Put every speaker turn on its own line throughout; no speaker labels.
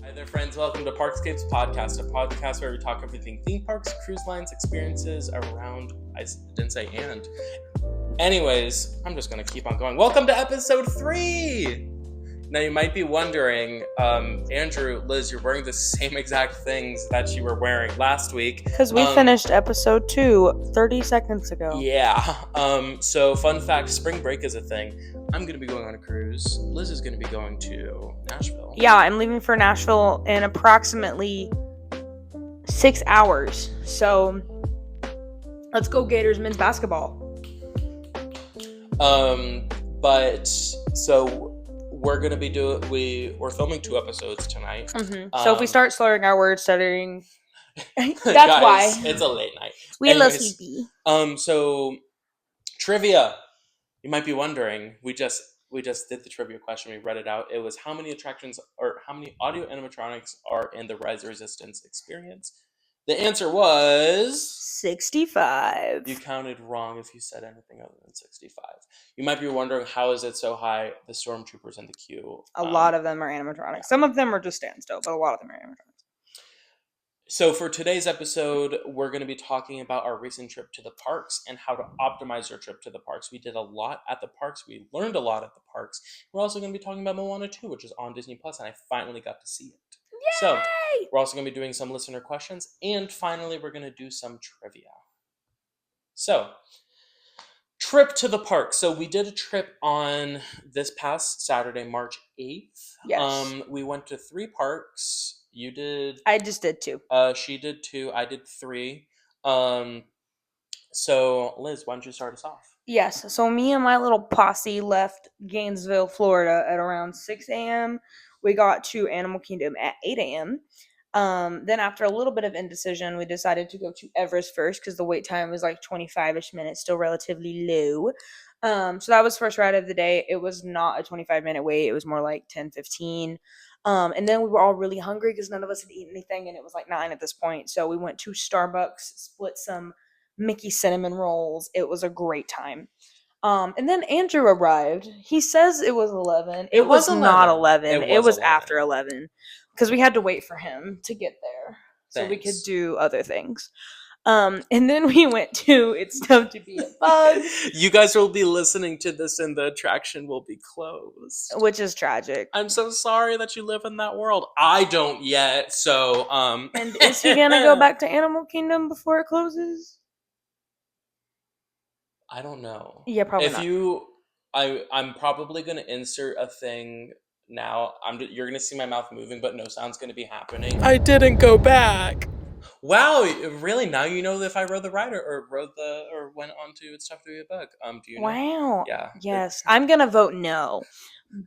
Hi there, friends. Welcome to Parkscapes podcast, a podcast where we talk everything theme parks, cruise lines, experiences around. I didn't say and. Anyways, I'm just going to keep on going. Welcome to episode 3. Now, you might be wondering, Andrew, Liz, you're wearing the same exact things that you were wearing last week.
Because we finished episode 2 30 seconds ago.
Yeah. So, fun fact, spring break is a thing. I'm going to be going on a cruise. Liz is going to be going to Nashville.
Yeah, I'm leaving for Nashville in approximately 6 hours. So, let's go Gators men's basketball.
We're gonna be we're filming 2 episodes tonight.
So if we start slurring our words, stuttering, that's
guys,
why.
It's a late night.
We're a little sleepy.
So trivia. You might be wondering, we just did the trivia question. We read it out. It was how many attractions or how many audio animatronics are in the Rise of Resistance experience? The answer was
65.
You counted wrong if you said anything other than 65. You might be wondering, how is it so high? The stormtroopers in the queue.
A lot of them are animatronics. Yeah. Some of them are just standstill, but a lot of them are animatronics.
So for today's episode, we're going to be talking about our recent trip to the parks and how to optimize your trip to the parks. We did a lot at the parks. We learned a lot at the parks. We're also going to be talking about Moana 2, which is on Disney Plus, and I finally got to see it.
Yay!
So we're also going to be doing some listener questions, and finally we're going to do some trivia. So, trip to the park. So we did a trip on this past Saturday, March 8th.
Yes.
We went to 3 parks. You did.
I just did 2.
She did 2. I did 3. So Liz, why don't you start us off?
Yes. So me and my little posse left Gainesville, Florida at around 6 a.m. We got to Animal Kingdom at 8 a.m. Then after a little bit of indecision, we decided to go to Everest first because the wait time was like 25-ish minutes, still relatively low. So that was first ride of the day. It was not a 25-minute wait. It was more like 10-15. And then we were all really hungry because none of us had eaten anything, and it was like 9 at this point. So we went to Starbucks, split some Mickey cinnamon rolls. It was a great time. And then Andrew arrived. He says it was 11. It was 11. Not 11. It was 11. After 11 because we had to wait for him to get there so we could do other things. And then we went to It's Tough to Be a Bug.
You guys will be listening to this and the attraction will be closed.
Which is tragic.
I'm so sorry that you live in that world. I don't yet, so
And is he gonna go back to Animal Kingdom before it closes?
I don't know.
Yeah, probably not.
I'm probably gonna insert a thing now. You're gonna see my mouth moving, but no sound's gonna be happening. I didn't go back. Wow, really? Now you know if I rode the ride or went on to It's Tough to Be a Bug. Do you know?
Wow.
Yeah.
Yes, I'm gonna vote no.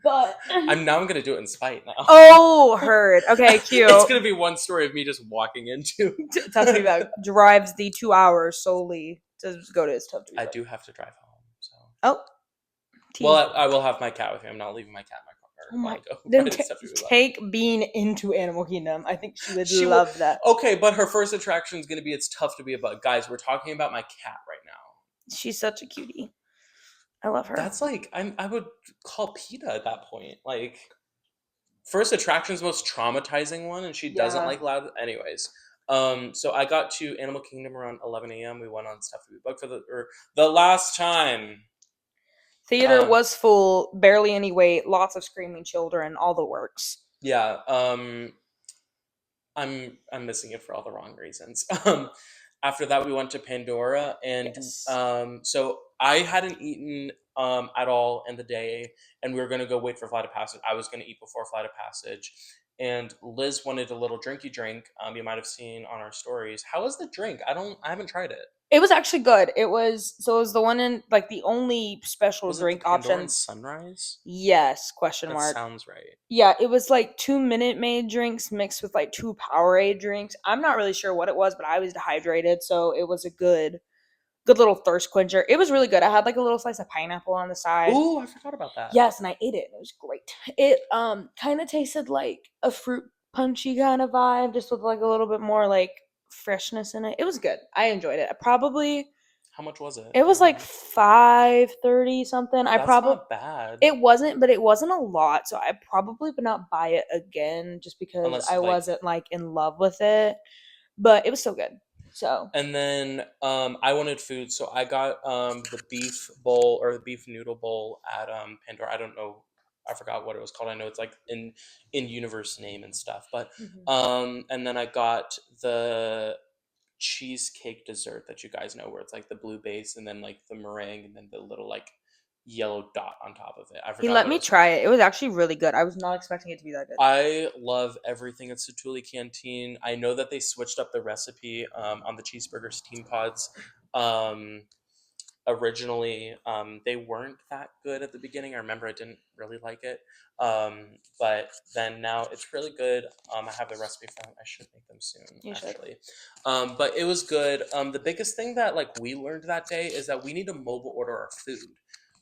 But
I'm gonna do it in spite now.
Oh, heard. Okay, cute.
It's gonna be one story of me just walking into
Tough to Be Bug. Drives the 2 hours solely to go to It's Tough to Be Bug.
I do have to drive home, so.
Oh.
Well, I will have my cat with me. I'm not leaving my cat in my car.
Oh my! Then take Bean into Animal Kingdom. I think she would love that.
Okay, but her first attraction is going to be It's Tough to Be a Bug. Guys, we're talking about my cat right now.
She's such a cutie. I love her.
That's like I would call PETA at that point. Like, first attraction's most traumatizing one, and she doesn't like loud. Anyways, so I got to Animal Kingdom around 11 a.m. We went on It's Tough to Be a Bug for the last time.
Theater was full, barely any wait, lots of screaming children, all the works.
Yeah, I'm missing it for all the wrong reasons. After that, we went to Pandora, and so I hadn't eaten at all in the day, and we were gonna go wait for Flight of Passage. I was gonna eat before Flight of Passage, and Liz wanted a little drinky drink. You might have seen on our stories. How was the drink? I haven't tried it.
It was actually good. It was the one in like the only special drink option.
Sunrise?
Yes, ?
That sounds right.
Yeah, it was like 2 Minute Maid drinks mixed with like 2 Powerade drinks. I'm not really sure what it was, but I was dehydrated, so it was a good little thirst quencher. It was really good. I had like a little slice of pineapple on the side.
Ooh, I forgot about that.
Yes, and I ate it. It was great. It kind of tasted like a fruit punchy kind of vibe, just with like a little bit more like freshness in it. It was good. I enjoyed it.
How much was it?
It
Do you
was like
remember?
$5.30 something.
That's not bad.
It wasn't, but it wasn't a lot, so I probably would not buy it again just because
Unless
I
like,
wasn't like in love with it. But it was still good. So
and then I wanted food, so I got the beef bowl or the beef noodle bowl at Pandora. I don't know, I forgot what it was called. I know it's like in universe name and stuff, but
mhm.
and then I got the cheesecake dessert that you guys know, where it's like the blue base and then like the meringue and then the little like yellow dot on top of it. I
He
forgot
let
what it
me
was called.
try it. It was actually really good. I was not expecting it to be that good.
I love everything at Satuli Canteen. I know that they switched up the recipe on the cheeseburger steam pods. Um, Originally, they weren't that good at the beginning. I remember I didn't really like it, but then now it's really good. I have the recipe for them. I should make them soon,
You should.
actually. But it was good. The biggest thing that like we learned that day is that we need to mobile order our food.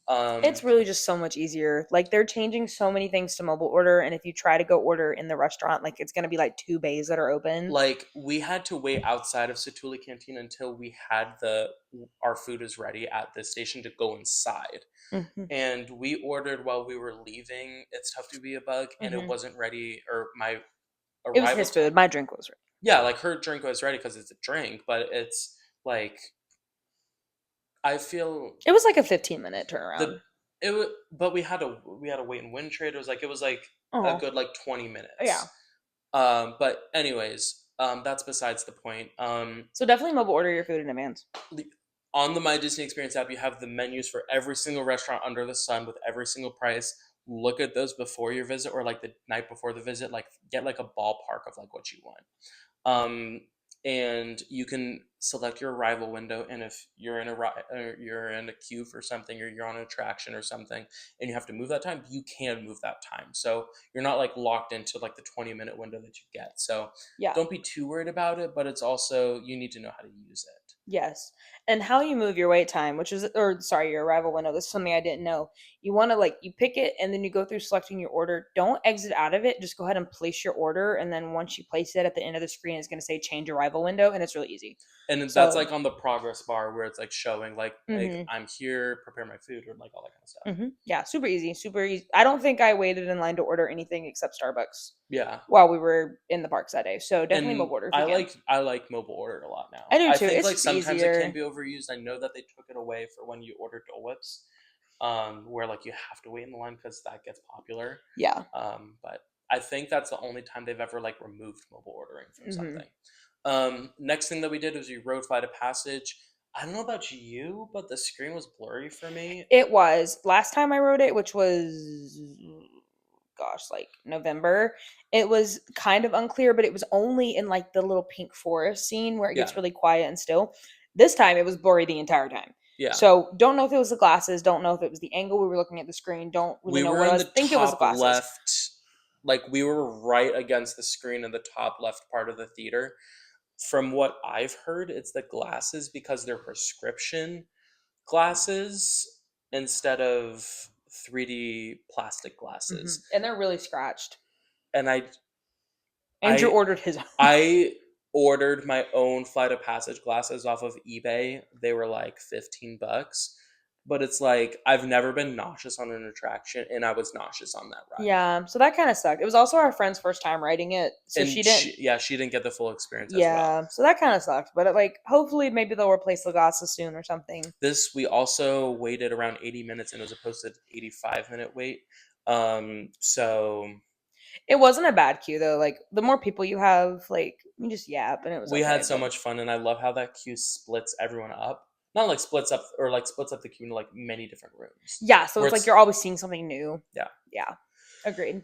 Um,
It's really just so much easier. Like they're changing so many things to mobile order, and if you try to go order in the restaurant, like it's gonna be like two bays that are open.
like we had to wait outside of Satuli Canteen until we had the our food is ready at the station to go inside.
Hmm.
And we ordered while we were leaving It's Tough to Be a Bug, and it
Hmm.
wasn't ready, or my
It was
arrival
his
time.
food. My drink was ready.
Yeah, like her drink was ready because it's a drink, but it's like I feel
It was like a 15-minute
the
turnaround.
it was, but we had to wait and win trade. It was like a
Oh
good like 20
yeah.
minutes. But anyways, that's besides the point.
So definitely mobile order your food in advance.
On the My Disney Experience app, you have the menus for every single restaurant under the sun with every single price. Look at those before your visit or like the night before the visit. Like get like a ballpark of like what you want. Um, and you can select your arrival window. And if you're in you're in a queue for something, or you're on an attraction or something, and you have to move that time, you can move that time. So you're not like locked into like the 20-minute window that you get. So
Yeah.
don't be too worried about it. But it's also you need to know how to use it.
Yes. And how you move your wait time, which is, or sorry, your arrival window. This is something I didn't know. You want to like, you pick it and then you go through selecting your order. Don't exit out of it. Just go ahead and place your order. And then once you place it at the end of the screen, it's going to say change arrival window. And it's really easy.
And that's
So,
like on the progress bar where it's like showing like
hmm
I'm here, prepare my food, or like all that kind of stuff.
yeah, super easy. Super easy. I don't think I waited in line to order anything except Starbucks
Yeah.
while we were in the parks that day. So definitely
And
mobile order if you can.
I like mobile order a lot now.
I do
I
too.
think
It's
like
just
sometimes it can
easier.
be overused. I know that they took it away for when you order Dole Whips, where like you have to wait in the line because that gets popular.
Yeah.
But I think that's the only time they've ever like removed mobile ordering from
Hmm.
something. Next thing that we did was we rode Flight of Passage. I don't know about you, but the screen was blurry for me.
It was last time I wrote it, which was gosh, like November. It was kind of unclear, but it was only in like the little pink forest scene where it
Yeah,
gets really quiet and still. This time it was blurry the entire time.
yeah.
So don't know if it was the glasses, don't know if it was the angle we were looking at the screen, don't really
We
know
were
what it
in
was.
the
Think it was the
top
glasses.
left, like we were right against the screen in the top left part of the theater. From what I've heard, it's the glasses because they're prescription glasses instead of 3D plastic glasses.
And they're really scratched.
And
Andrew
I
ordered his own.
I ordered my own Flight of Passage glasses off of eBay. They were like $15. But it's like I've never been nauseous on an attraction, and I was nauseous on that ride.
Yeah, so that kind of sucked. It was also our friend's first time writing it, so
And
she didn't.
she didn't get the full experience as well.
Yeah, so that kind of sucked. But like, hopefully, maybe they'll replace the glasses soon or something.
This we also waited around 80 minutes, and it was a posted 85-minute wait. So
It wasn't a bad queue though. Like the more people you have, like you just yap, and it was
we
okay.
had so much fun, and I love how that queue splits everyone up. Not like splits up or like splits up the queue into like many different rooms.
Yeah, so
Where
it's like you're always seeing something new.
Yeah.
Yeah, agreed.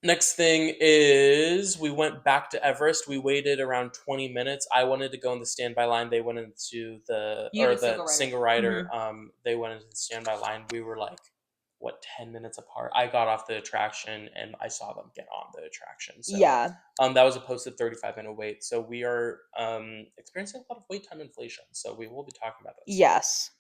Next thing is we went back to Everest. We waited around 20 minutes. I wanted to go in the standby line. They went into the single rider. They went into the standby line. We were like, what, 10 minutes apart. I got off the attraction and I saw them get on the attraction. So
Yeah.
that was a posted 35-minute wait. So we are experiencing a lot of wait time inflation. So we will be talking about this.
Yes.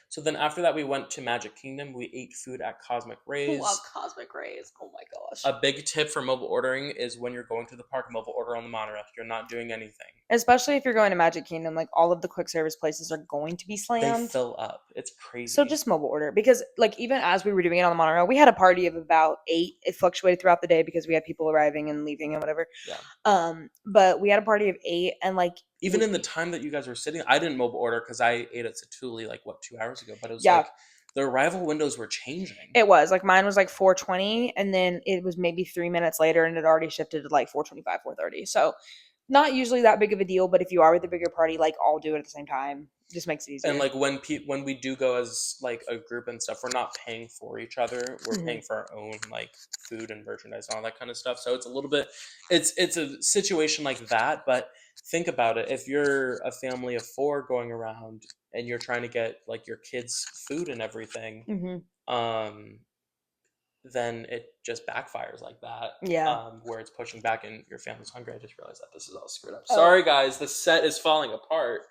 So then after that, we went to Magic Kingdom. We ate food at Cosmic
I love
Rays.
Cosmic Rays. Oh my gosh.
A big tip for mobile ordering is when you're going to the park, mobile order on the monorail. You're not doing anything.
Especially if you're going to Magic Kingdom, like all of the quick service places are going to be
They
slammed.
fill up. It's crazy.
So just mobile order, because like even as we were doing it on the monorail, we had a party of about 8. It fluctuated throughout the day because we had people arriving and leaving and whatever.
Yeah.
But we had a party of 8, and like
even in the time that you guys were sitting, I didn't mobile order because I ate at Satuli like 2 hours ago. But it was
Yeah.
like the arrival windows were changing.
It was like mine was like 4:20, and then it was maybe 3 minutes later, and it already shifted to like 4:25, 4:30. So not usually that big of a deal, but if you are with a bigger party, like all do it at the same time. Just makes it easier.
And like when we do go as like a group and stuff, we're not paying for each other. We're
Mhm.
paying for our own like food and merchandise and all that kind of stuff. So it's a little bit, it's a situation like that. But think about it: if you're a family of 4 going around and you're trying to get like your kids food and everything,
Mhm.
then it just backfires like that.
Yeah.
Where it's pushing back and your family's hungry. I just realized that this is all screwed up.
Oh.
Sorry, guys. The set is falling apart.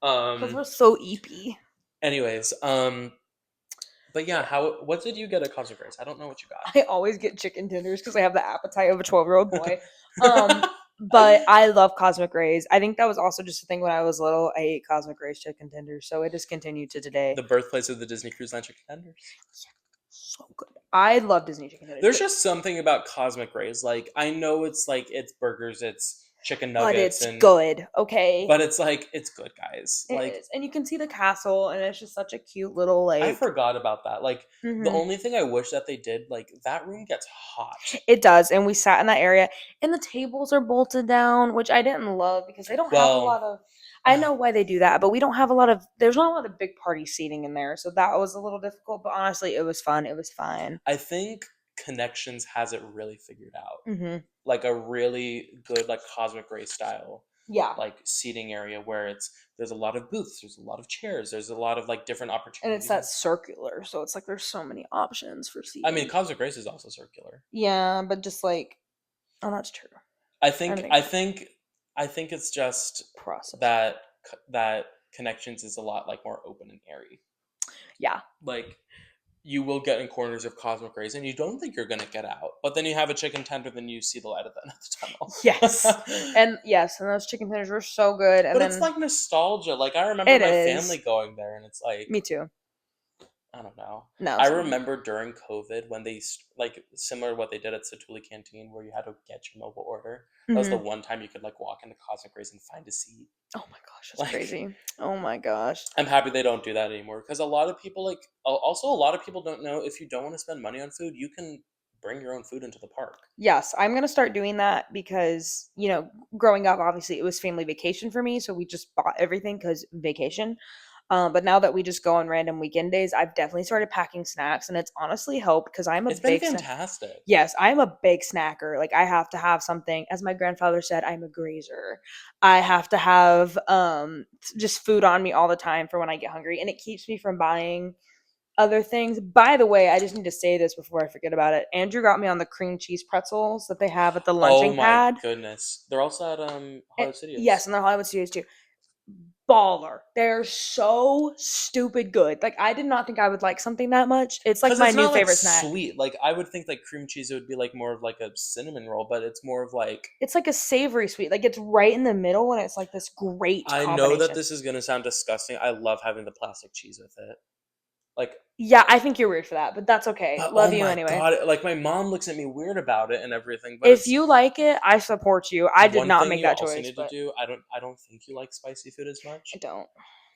Because we're so eepy.
Anyways, but yeah, what did you get at Cosmic Race? I don't know what you got.
I always get chicken tenders because I have the appetite of a 12-year-old boy. But I love Cosmic Rays. I think that was also just a thing when I was little. I ate Cosmic Rays chicken tenders, so it has continued to today.
The birthplace of the Disney Cruise Line chicken tenders.
Yeah, so good. I love Disney chicken tenders.
There's just something about Cosmic Rays. Like I know it's like it's burgers, it's chicken nuggets,
but it's good. Okay,
but it's like it's good, guys.
it
like
is. And you can see the castle, and it's just such a cute little like.
I forgot about that. Like
Mhm.
the only thing I wish that they did, like that room gets hot.
It does, and we sat in that area, and the tables are bolted down, which I didn't love because they don't have a lot of. I know why they do that, but we don't have a lot of. There's not a lot of big party seating in there, so that was a little difficult. But honestly, it was fun. It was fine.
I think Connections has it really figured out.
Mm-hmm.
Like a really good like Cosmic Ray style.
Yeah.
Like seating area where there's a lot of booths, there's a lot of chairs, there's a lot of like different opportunities.
And it's that circular, so it's like there's so many options for seating.
I mean, Cosmic Race is also circular.
Yeah, but just like, oh, that's true.
I think it's just
process
that Connections is a lot like more open and airy.
Yeah.
Like you will get in corners of Cosmic Rays and you don't think you're gonna get out, but then you have a chicken tender, then you see the light at the end of the tunnel.
Yes, and those chicken tenders were so good. And
but it's like nostalgia. Like I remember my family going there, and it's like
me too.
I don't know.
No,
I remember during COVID when they like similar to what they did at Satuli Canteen, where you had to get your mobile order. That was the one time you could like walk into Cosmic Rays and find a seat.
Oh my gosh, that's crazy. Oh my gosh.
I'm happy they don't do that anymore because a lot of people also a lot of people don't know if you don't want to spend money on food, you can bring your own food into the park.
Yes, I'm going to start doing that because, growing up, obviously it was family vacation for me. So we just bought everything because vacation. But now that we just go on random weekend days, I've definitely started packing snacks, and it's honestly helped because
It's been fantastic.
Yes, I'm a big snacker. Like I have to have something. As my grandfather said, I'm a grazer. I have to have just food on me all the time for when I get hungry, and it keeps me from buying other things. By the way, I just need to say this before I forget about it. Andrew got me on the cream cheese pretzels that they have at the lunching pad.
Oh my goodness. They're also at Hollywood Studios.
Yes, and they're Hollywood Studios too. Baller. They're so stupid good. Like I did not think I would like something that much. It's like my new favorite snack.
Sweet. Like I would think like cream cheese would be like more of like a cinnamon roll, but it's more of like
it's like a savory sweet. Like it's right in the middle, and it's like this great
I know that this is gonna sound disgusting. I love having the plastic cheese with it. Like
yeah, I think you're weird for that, but that's okay. Love you anyway.
God, like my mom looks at me weird about it and everything. But
if you like it, I support you. I did not make that choice.
Need to do. I don't think you like spicy food as much.
I don't.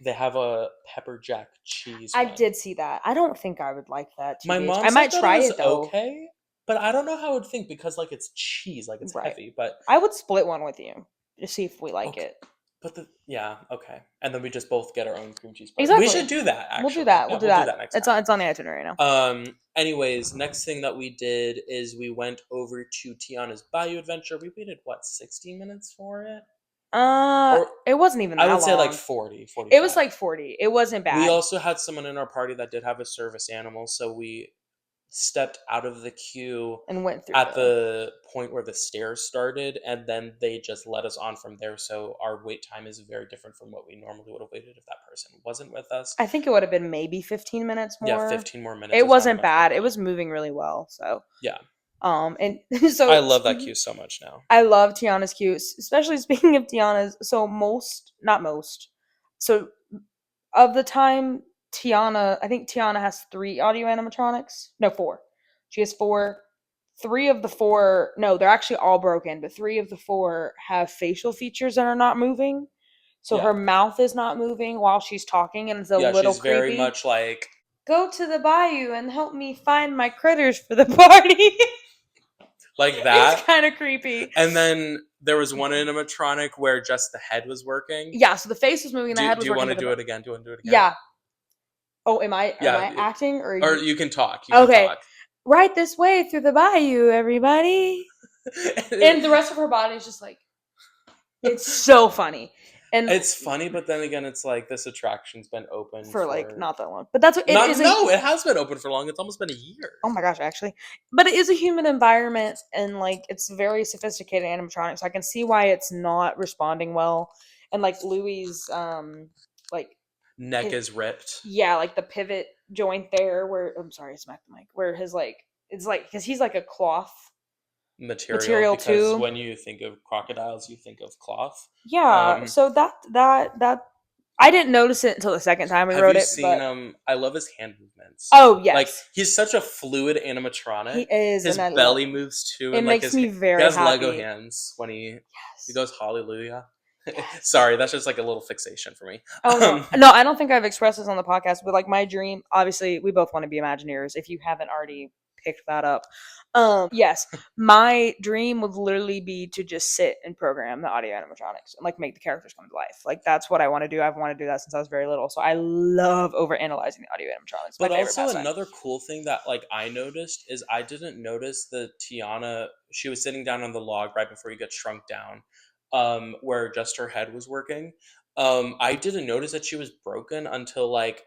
They have a pepper jack cheese.
I did see that. I don't think I would like that.
My mom. I might try it though. Okay, but I don't know how I would think because like it's cheese, like it's heavy. But
I would split one with you to see if we like it.
But okay, and then we just both get our own cream cheese.
Exactly.
We should do that. Actually.
We'll do that. We'll do that
next time.
It's on the itinerary now.
Anyways, next thing that we did is we went over to Tiana's Bayou Adventure. We waited 60 minutes for it.
It wasn't even that long.
I would say like 40.
It was like 40. It wasn't bad.
We also had someone in our party that did have a service animal, so we stepped out of the queue
and went through
at the point where the stairs started, and then they just let us on from there. So our wait time is very different from what we normally would have waited if that person wasn't with us.
I think it would have been maybe 15 minutes more.
Yeah, 15 more minutes.
It
is how
wasn't
much
bad.
we
It
waited.
was moving really well. So
Yeah,
and so
I love that queue so much now.
I love Tiana's queue, especially speaking of Tiana's. So not most. So of the time Tiana, I think Tiana has 3 audio animatronics. No, 4. She has 4. 3 of the 4, no, they're actually all broken, but 3 of the 4 have facial features that are not moving. So
Yeah.
her mouth is not moving while she's talking, and it's a
Yeah,
little
she's very
creepy.
much like,
Go to the bayou and help me find my critters for the party.
like
It's
that.
kind of creepy.
And then there was one animatronic where just the head was working.
Yeah, so the face was moving and the head
Do
was
you
working.
want to do it again? Do you want to do it again?
Yeah. Oh, am I
Yeah,
acting or
or
you?
you can talk. You
Okay.
can talk.
Right this way through the bayou, everybody. And the rest of her body is just like, it's so funny. And
it's funny, but then again, it's like this attraction's been open
for like not that long, but that's what it
not
is.
no, it has been open for long. It's almost been a year.
Oh my gosh, actually, but it is a human environment, and like it's very sophisticated animatronics. So I can see why it's not responding well. And like Louis, like
Neck
his,
is ripped.
yeah, like the pivot joint there, where I'm sorry, I smacked the mic, where his like it's like because he's like a cloth
Material because
too.
when you think of crocodiles, you think of cloth.
Yeah, so that I didn't notice it until the second time we
have
wrote
you
it.
seen
But
I love his hand movements.
oh yes,
Like he's such a fluid animatronic.
he is,
His
and I
belly
love.
moves too,
It
and like
makes me
he
very
has
happy.
Lego hands when he
Yes.
goes hallelujah.
Yes.
Sorry, that's just like a little fixation for me.
Oh no, I don't think I've expressed this on the podcast, but like my dream, obviously, we both want to be Imagineers. If you haven't already picked that up, yes, my dream would literally be to just sit and program the audio animatronics and like make the characters come to life. Like that's what I want to do. I've wanted to do that since I was very little. So I love over analyzing the audio animatronics.
But
My favorite
also
pastime.
another cool thing that like I noticed is I didn't notice the Tiana. She was sitting down on the log right before you get shrunk down, where just her head was working. I didn't notice that she was broken until like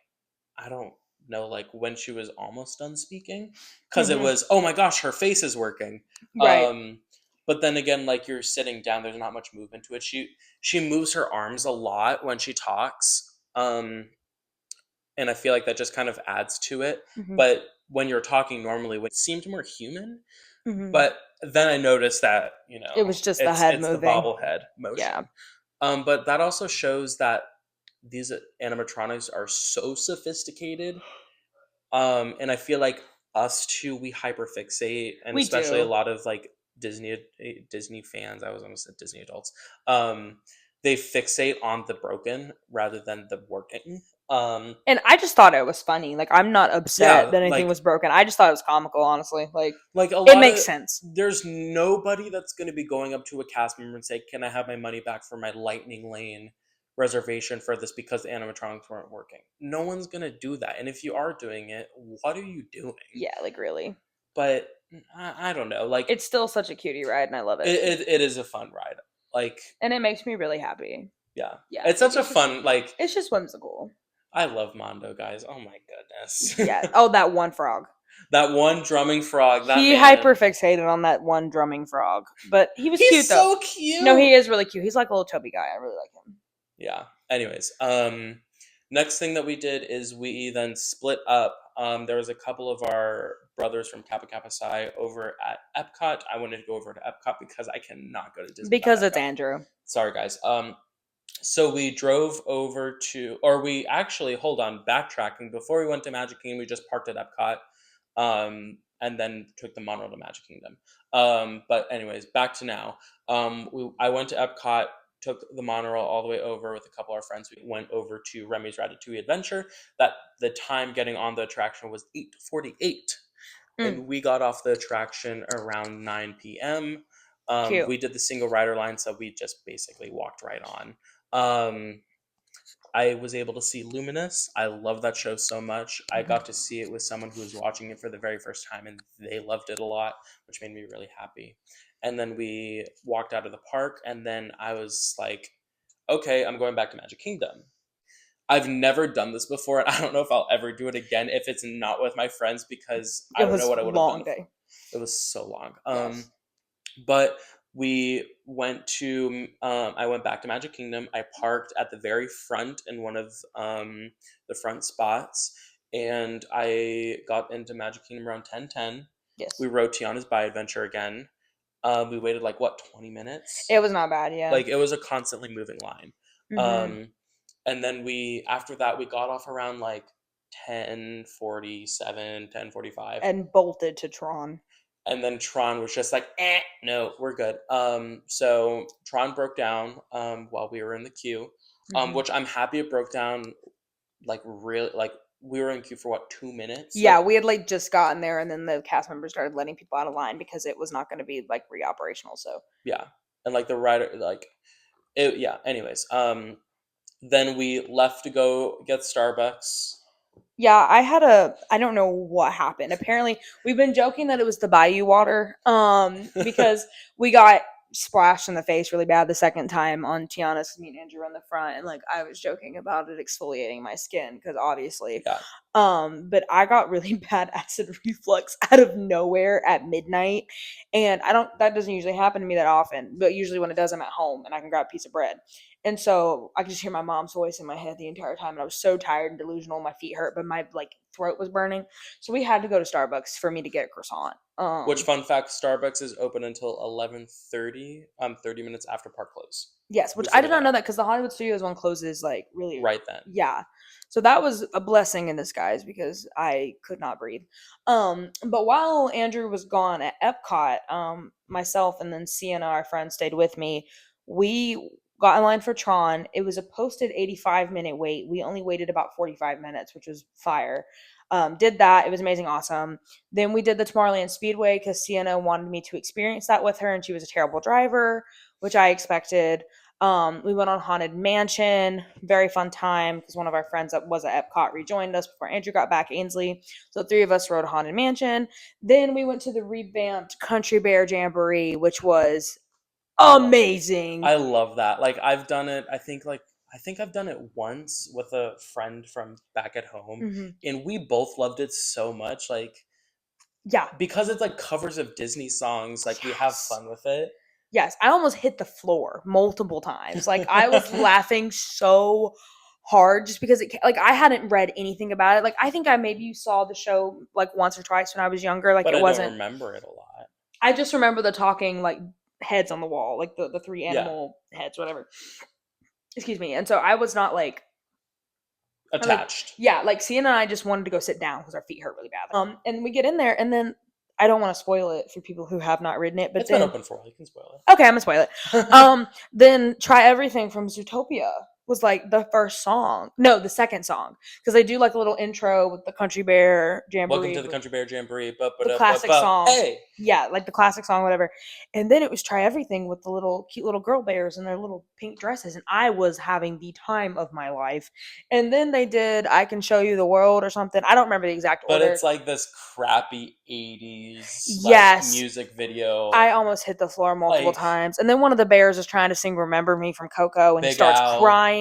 I don't know, like when she was almost done speaking, because it was oh my gosh, her face is working.
Right.
But then again, like you're sitting down, there's not much movement to it. She moves her arms a lot when she talks. And I feel like that just kind of adds to it. But when you're talking normally, it seemed more human. But then I noticed that
It was just the head
it's
moving.
the bobblehead motion.
Yeah.
But that also shows that these animatronics are so sophisticated. And I feel like us too, we hyperfixate, and
We
especially
do.
a lot of like Disney fans. I was almost at Disney adults. They fixate on the broken rather than the working.
And I just thought it was funny. Like I'm not upset that anything was broken. I just thought it was comical, honestly. Like
a lot
it makes sense.
There's nobody that's going to be going up to a cast member and say, "Can I have my money back for my Lightning Lane reservation for this because the animatronics weren't working?" No one's going to do that. And if you are doing it, what are you doing?
Yeah, like really.
But I don't know. Like
it's still such a cutie ride, and I love it.
It is a fun ride. Like,
and it makes me really happy.
Yeah. It's such a fun like.
It's just whimsical.
I love Mondo, guys. Oh my goodness.
Yeah. Oh, that one frog.
That one drumming frog.
He hyperfixated on that one drumming frog, but he was cute though.
He's so cute.
No, he is really cute. He's like a little chubby guy. I really like him.
Yeah. Anyways, next thing that we did is we then split up. There was a couple of our brothers from Kappa Kappa Psi over at Epcot. I wanted to go over to Epcot because I cannot go to Disney.
Because it's Andrew.
Sorry, guys. So we drove over to, or we actually, hold on, backtracking. Before we went to Magic Kingdom, we just parked at Epcot, and then took the monorail to Magic Kingdom. But anyways, back to now. I went to Epcot, took the monorail all the way over with a couple of our friends. We went over to Remy's Ratatouille Adventure. That the time getting on the attraction was 8:48, and we got off the attraction around 9 p.m. We did the single rider line, so we just basically walked right on. I was able to see Luminous. I love that show so much. I got to see it with someone who was watching it for the very first time, and they loved it a lot, which made me really happy. And then we walked out of the park, and then I was like, okay, I'm going back to Magic Kingdom. I've never done this before, and I don't know if I'll ever do it again if it's not with my friends, because I
It
don't know
was
what I
a
would have
long
done.
day.
It was so long.
Yes.
But we went to I went back to Magic Kingdom. I parked at the very front in one of the front spots, and I got into Magic Kingdom around 10:10.
Yes.
We rode Tiana's By Adventure again. We waited like what, 20 minutes?
It was not bad, yeah.
Like, it was a constantly moving line.
Mhm.
And then after that we got off around like 10:47, 10:45.
And bolted to Tron.
And then Tron was just like, no, we're good. So Tron broke down while we were in the queue,
Mhm.
which I'm happy it broke down. Like, really, like, we were in queue for what, 2 minutes?
Yeah,
Like,
we had like just gotten there, and then the cast members started letting people out of line because it was not going to be like re-operational. So
yeah, and like the rider, like, it, yeah. Anyways, then we left to go get Starbucks.
yeah, I don't know what happened. Apparently, we've been joking that it was the Bayou water, because we got splashed in the face really bad the second time on Tiana's. Me and Andrew on the front, and like I was joking about it exfoliating my skin because obviously.
Yeah.
But I got really bad acid reflux out of nowhere at midnight, and that doesn't usually happen to me that often, but usually when it does, I'm at home and I can grab a piece of bread. And so I could just hear my mom's voice in my head the entire time, and I was so tired and delusional. My feet hurt, but my like throat was burning. So we had to go to Starbucks for me to get a croissant.
Which, fun fact, Starbucks is open until 11:30. 30 minutes after park close.
Yes, which
We
I did
figured
not
that
know
out.
that because the Hollywood Studios one closes like really
Right then.
Yeah, so that was a blessing in disguise because I could not breathe. But while Andrew was gone at Epcot, myself and then Sienna, our friend, stayed with me. We got in line for Tron. It was a posted 85-minute wait. We only waited about 45 minutes, which was fire. Did that. It was amazing, awesome. Then we did the Tomorrowland Speedway because Sienna wanted me to experience that with her, and she was a terrible driver, which I expected. We went on Haunted Mansion, very fun time because one of our friends that was at Epcot rejoined us before Andrew got back, Ainsley. So the three of us rode Haunted Mansion. Then we went to the revamped Country Bear Jamboree, which was amazing.
I love that. Like, I've done it. I think I've done it once with a friend from back at home,
Mhm.
and we both loved it so much. Like,
Yeah.
because it's like covers of Disney songs. Like, we have
Yes.
fun with it.
Yes, I almost hit the floor multiple times. Like I was laughing so hard just because like I hadn't read anything about it. Like I think I maybe saw the show like once or twice when I was younger. Like
But
it
I don't
wasn't.
remember it a lot.
I just remember the talking like heads on the wall, like the three
Yeah.
animal heads, whatever. Excuse me. And so I was not like
Attached.
yeah, like Sienna and I just wanted to go sit down because our feet hurt really bad. And we get in there, and then I don't want to spoil it for people who have not ridden it, but
It's
then
been open for a while. You can spoil it.
okay, I'm gonna spoil it. Then Try Everything from Zootopia was like the first song. No, the second song. Because they do like a little intro with the Country Bear Jamboree.
Welcome to the Country Bear Jamboree.
The classic song.
Hey!
Yeah, like the classic song, whatever. And then it was Try Everything with the little cute little girl bears in their little pink dresses. And I was having the time of my life. And then they did I Can Show You the World or something. I don't remember the exact order.
But it's like this crappy 80s
Yes.
music video.
I almost hit the floor multiple times. And then one of the bears is trying to sing Remember Me from Coco, and he starts crying.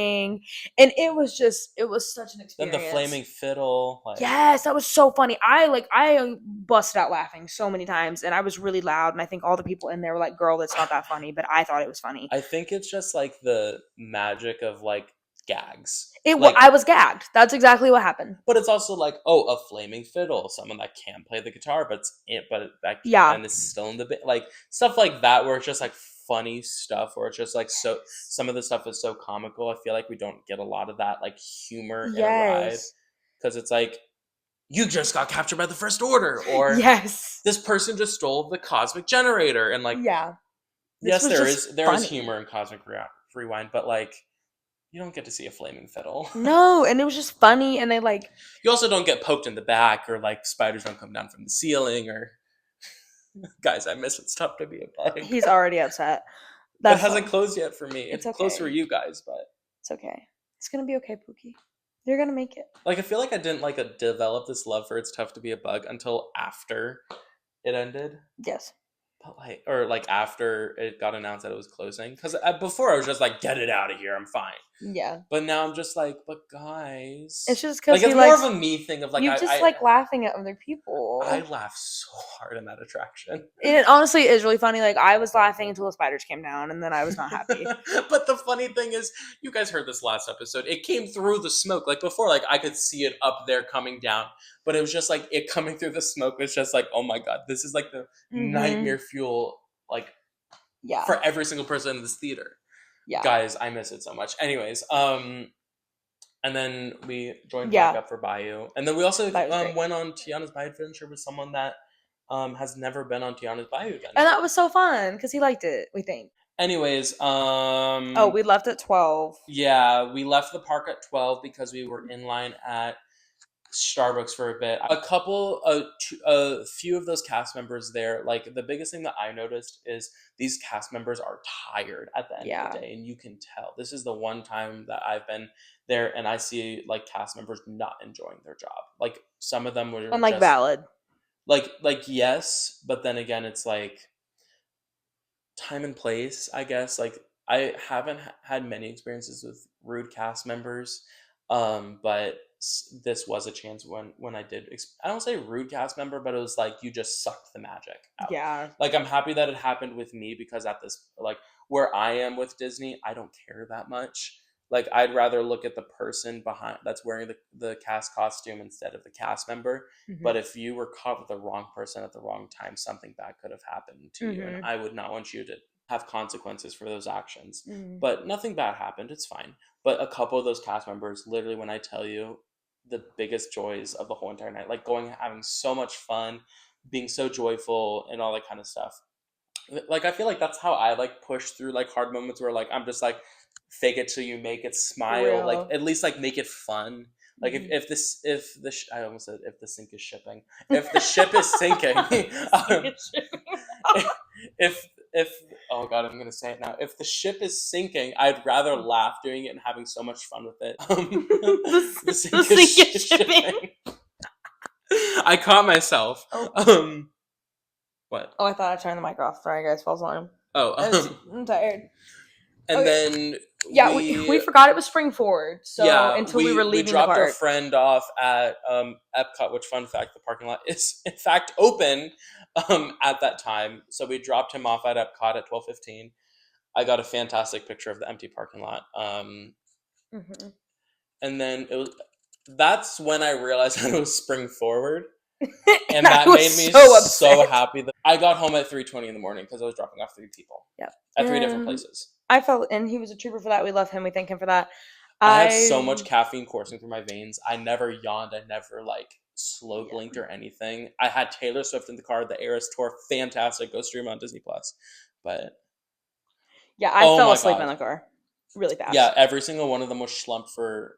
And it was such an experience.
Then the flaming fiddle.
Yes, that was so funny. I busted out laughing so many times, and I was really loud, and I think all the people in there were like, girl, that's not that funny, but I thought it was funny.
I think it's just like the magic of like gags.
I was gagged. That's exactly what happened.
But it's also like, oh, a flaming fiddle, someone that can't play the guitar, but and is still in the bit, like stuff like that, where it's just like funny stuff, or it's just like so. Some of the stuff is so comical. I feel like we don't get a lot of that like humor in a ride, because it's like, you just got captured by the First Order, or this person just stole the cosmic generator, and like yes, there is humor in Cosmic Rewind, but like, you don't get to see a flaming fiddle.
No, and it was just funny, and they like.
You also don't get poked in the back, or like spiders don't come down from the ceiling, or guys, I miss It's Tough to Be a Bug.
He's already upset.
It hasn't closed yet for me. It's
okay.
close for you guys, but
it's okay. It's gonna be okay, Pookie. You're gonna make it.
Like, I feel like I didn't like develop this love for It's Tough to Be a Bug until after it ended.
Yes.
But after it got announced that it was closing, because before I was just like, get it out of here, I'm fine.
Yeah.
But now I'm just like, but guys,
It's just
like
because
it's more of a me thing of like
you just like laughing at other people.
I laugh so hard in that attraction.
It honestly is really funny. Like, I was laughing until the spiders came down, and then I was not happy.
But the funny thing is, you guys heard this last episode. It came through the smoke. Like before, like I could see it up there coming down, but it was just like it coming through the smoke was just like, oh my god, this is like the nightmare fuel, like for every single person in this theater. Yeah, guys, I miss it so much. Anyways, and then we joined back up for Bayou, and then we also went on Tiana's Bayou adventure with someone that has never been on Tiana's Bayou adventure,
and that was so fun because he liked it. We think.
Anyways,
we left at 12.
Yeah, we left the park at 12 because we were in line at Starbucks for a bit. A few of those cast members there, like the biggest thing that I noticed is these cast members are tired at the end of the day, and you can tell. This is the one time that I've been there and I see like cast members not enjoying their job. Like some of them were
and like just, valid.
Like yes, but then again it's like time and place, I guess. Like I haven't had many experiences with rude cast members, but this was a chance when I did. I don't say rude cast member, but it was like you just sucked the magic out. Yeah. Like I'm happy that it happened with me because at this like where I am with Disney, I don't care that much. Like I'd rather look at the person behind that's wearing the cast costume instead of the cast member. But if you were caught with the wrong person at the wrong time, something bad could have happened to you, and I would not want you to have consequences for those actions. But nothing bad happened. It's fine. But a couple of those cast members, literally, when I tell you the biggest joys of the whole entire night, like having so much fun, being so joyful, and all that kind of stuff. Like I feel like that's how I like push through like hard moments where like I'm just like fake it till you make it, smile, like at least like make it fun. Like if the I almost said if the sink is shipping, if the ship is sinking, if oh god, I'm gonna say it now. If the ship is sinking, I'd rather laugh doing it and having so much fun with it. The sink is shipping. I caught myself. What?
Oh, I thought I turned the mic off. Sorry, guys. False alarm.
Oh,
I'm tired.
And then
we forgot it was spring forward. So until we were leaving,
we dropped
the park.
Our friend off at Epcot. Which, fun fact, the parking lot is in fact open at that time. So we dropped him off at Epcot at 12:15. I got a fantastic picture of the empty parking lot. And then that's when I realized that it was spring forward. And that made me so happy that I got home at 3:20 in the morning because I was dropping off 3 people. Yep. At 3 different places.
I felt, and he was a trooper for that. We love him. We thank him for that.
I had so much caffeine coursing through my veins. I never yawned. I never like slow blinked or anything. I had Taylor Swift in the car. The Eras tour, fantastic. Go stream on Disney Plus. But
yeah, I fell asleep in the car really fast.
Yeah, every single one of them was slumped for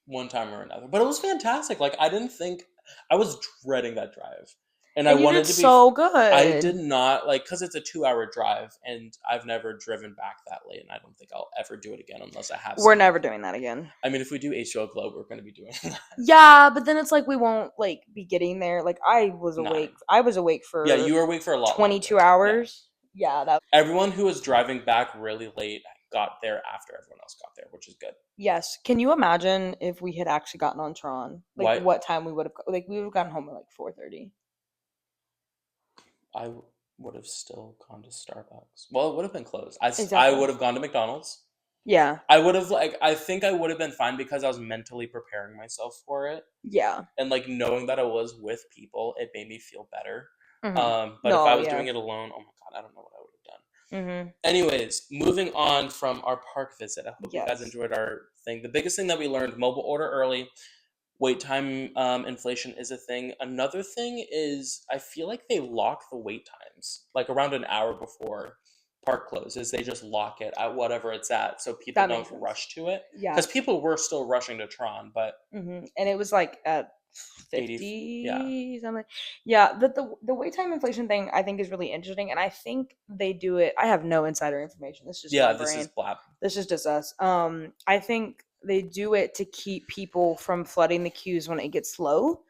one time or another. But it was fantastic. Like I didn't think. I was dreading that drive, and I wanted to be
so good.
I did not like because it's a 2-hour drive, and I've never driven back that late, and I don't think I'll ever do it again unless I have.
We're never doing that again.
I mean, if we do H2O Globe, we're going to be doing that.
Yeah, but then it's like we won't like be getting there. Like I was awake. I was awake for
you were awake for a lot.
22 hours. Yeah, that.
Everyone who was driving back really late got there after everyone else got there, which is good.
Yes. Can you imagine if we had actually gotten on Tron? Like what time we would have we would have gotten home at like 4:30.
I would have still gone to Starbucks. Well, it would have been closed. I would have gone to McDonald's.
Yeah.
I would have I think I would have been fine because I was mentally preparing myself for it.
Yeah.
And like knowing that I was with people, it made me feel better. But if I was doing it alone, oh my god, I don't know what I would have done. Anyways, moving on from our park visit. I hope you guys enjoyed our thing. The biggest thing that we learned: mobile order early. Wait time inflation is a thing. Another thing is I feel like they lock the wait times like around an hour before park closes. They just lock it at whatever it's at, so people don't rush to it. Yeah, because people were still rushing to Tron, but
and it was like at 50 something. Yeah, but the wait time inflation thing I think is really interesting, and I think they do it. I have no insider information. This is just
this is blab.
This is just us. I think they do it to keep people from flooding the queues when it gets slow.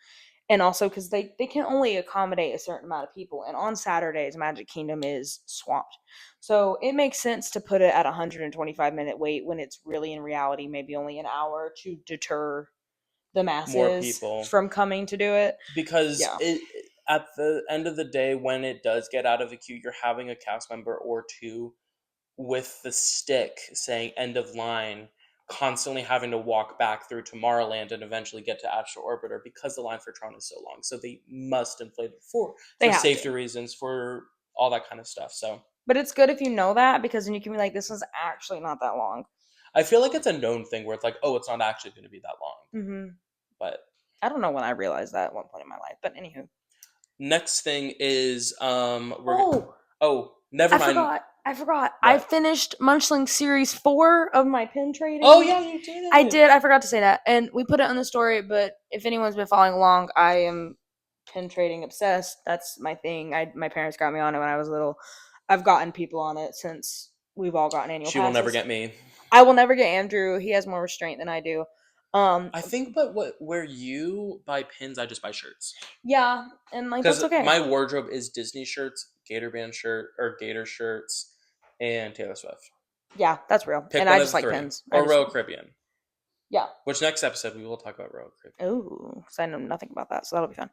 And also because they can only accommodate a certain amount of people, and on Saturdays Magic Kingdom is swamped, so it makes sense to put it at 125-minute wait when it's really in reality maybe only an hour, to deter the
More
masses
people.
from coming to do it.
Because
Yeah,
at the end of the day, when it does get out of a queue, you're having a cast member or two with the stick saying end of line, constantly having to walk back through Tomorrowland and eventually get to Astro Orbiter because the line for Tron is so long. So they must inflate it
they
for
have
safety
to.
reasons, for all that kind of stuff. So
But it's good if you know that, because then you can be like, this is actually not that long.
I feel like it's a known thing where it's like, oh, it's not actually going to be that long.
Mm-hmm.
But
I don't know when I realized that at one point in my life, but anywho.
next thing is
Oh,
never mind.
I forgot. I
What?
finished Munchling Series 4 of my pin
Oh
trading.
yeah, you did
I
it.
did. I forgot to say that. And we put it on the story, but if anyone's been following along, I am pin trading obsessed. That's my thing. My parents got me on it when I was little. I've gotten people on it since we've all gotten annual
She will never
passes.
get me.
I will never get Andrew. He has more restraint than I do.
I think, but where you buy pins, I just buy shirts.
Yeah, and like
Because
that's okay.
my wardrobe is Disney shirts, Gator Band shirt, or Gator shirts, and Taylor Swift.
Yeah, that's real.
Pick
And
one
I
of
just
the
like
three.
pins.
Or Royal Caribbean.
Yeah.
Which next episode we will talk about Royal Caribbean.
Oh, so I know nothing about that, so that'll be fun.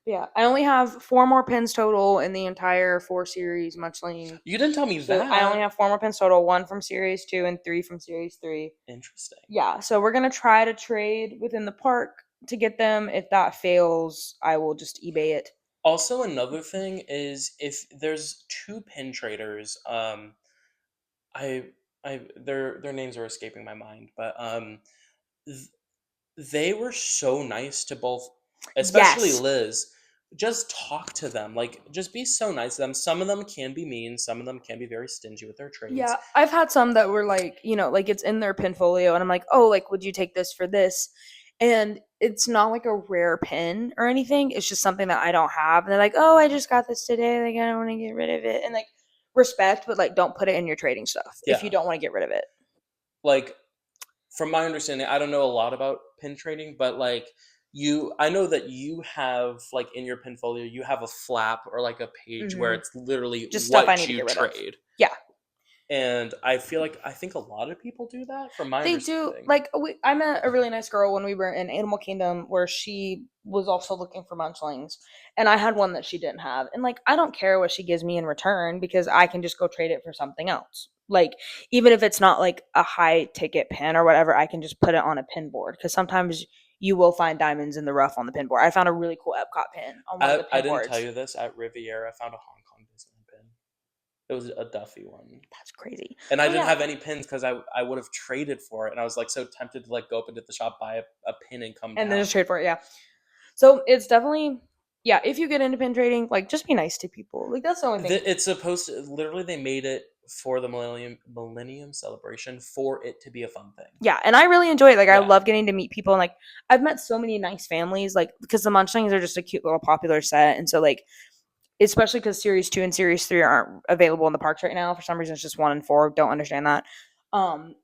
But yeah, I only have 4 more pins total in the entire 4 series Munchling.
You didn't tell me
So I only
that.
have 4 more pins total, 1 from Series 2 and 3 from Series 3.
Interesting.
Yeah, so we're gonna try to trade within the park to get them. If that fails, I will just eBay it.
Also, another thing is if there's two pin traders, I their names are escaping my mind, but th- they were so nice to both, especially
Yes.
Liz. Just talk to them, like just be so nice to them. Some of them can be mean, some of them can be very stingy with their trades.
Yeah, I've had some that were like, like it's in their pinfolio, and I'm like, oh, like, would you take this for this? And it's not like a rare pin or anything. It's just something that I don't have. And they're like, oh, I just got this today. Like, I don't want to get rid of it. And like, respect, but like, don't put it in your trading stuff if you
Yeah,
don't want to get rid of it.
like from my understanding, I don't know a lot about pin trading, but like I know that you have like in your pinfolio, you have a flap or like a page where
Hmm.
it's literally
Just stuff I need
what
to
you
get rid of.
trade.
Yeah.
And I feel like I think a lot of people do that from my
They do.
understanding.
Like, I met a really nice girl when we were in Animal Kingdom where she was also looking for munchlings, and I had one that she didn't have. And like, I don't care what she gives me in return because I can just go trade it for something else. Like, even if it's not like a high ticket pin or whatever, I can just put it on a pin board, because sometimes you will find diamonds in the rough on the pin board. I found a really cool Epcot pin on one of the
I
pin
didn't tell
boards.
you this at Riviera. I found a Hong Kong Disneyland pin. It was a Duffy one.
That's crazy.
And I
But
didn't
yeah,
have any pins because I would have traded for it. And I was like so tempted to like go up into the shop, buy a pin and come
and then
down.
just trade for it. Yeah. So it's definitely, yeah, if you get into pin trading, like, just be nice to people. Like, that's the only thing.
It's supposed to, literally, they made it for the Millennium Celebration for it to be a fun thing.
Yeah, and I really enjoy it. Like, I
Yeah.
love getting to meet people, and like, I've met so many nice families, like, because the Munchlings are just a cute little popular set, and so like, especially because Series 2 and Series 3 aren't available in the parks right now. For some reason, it's just 1 and 4. Don't understand that.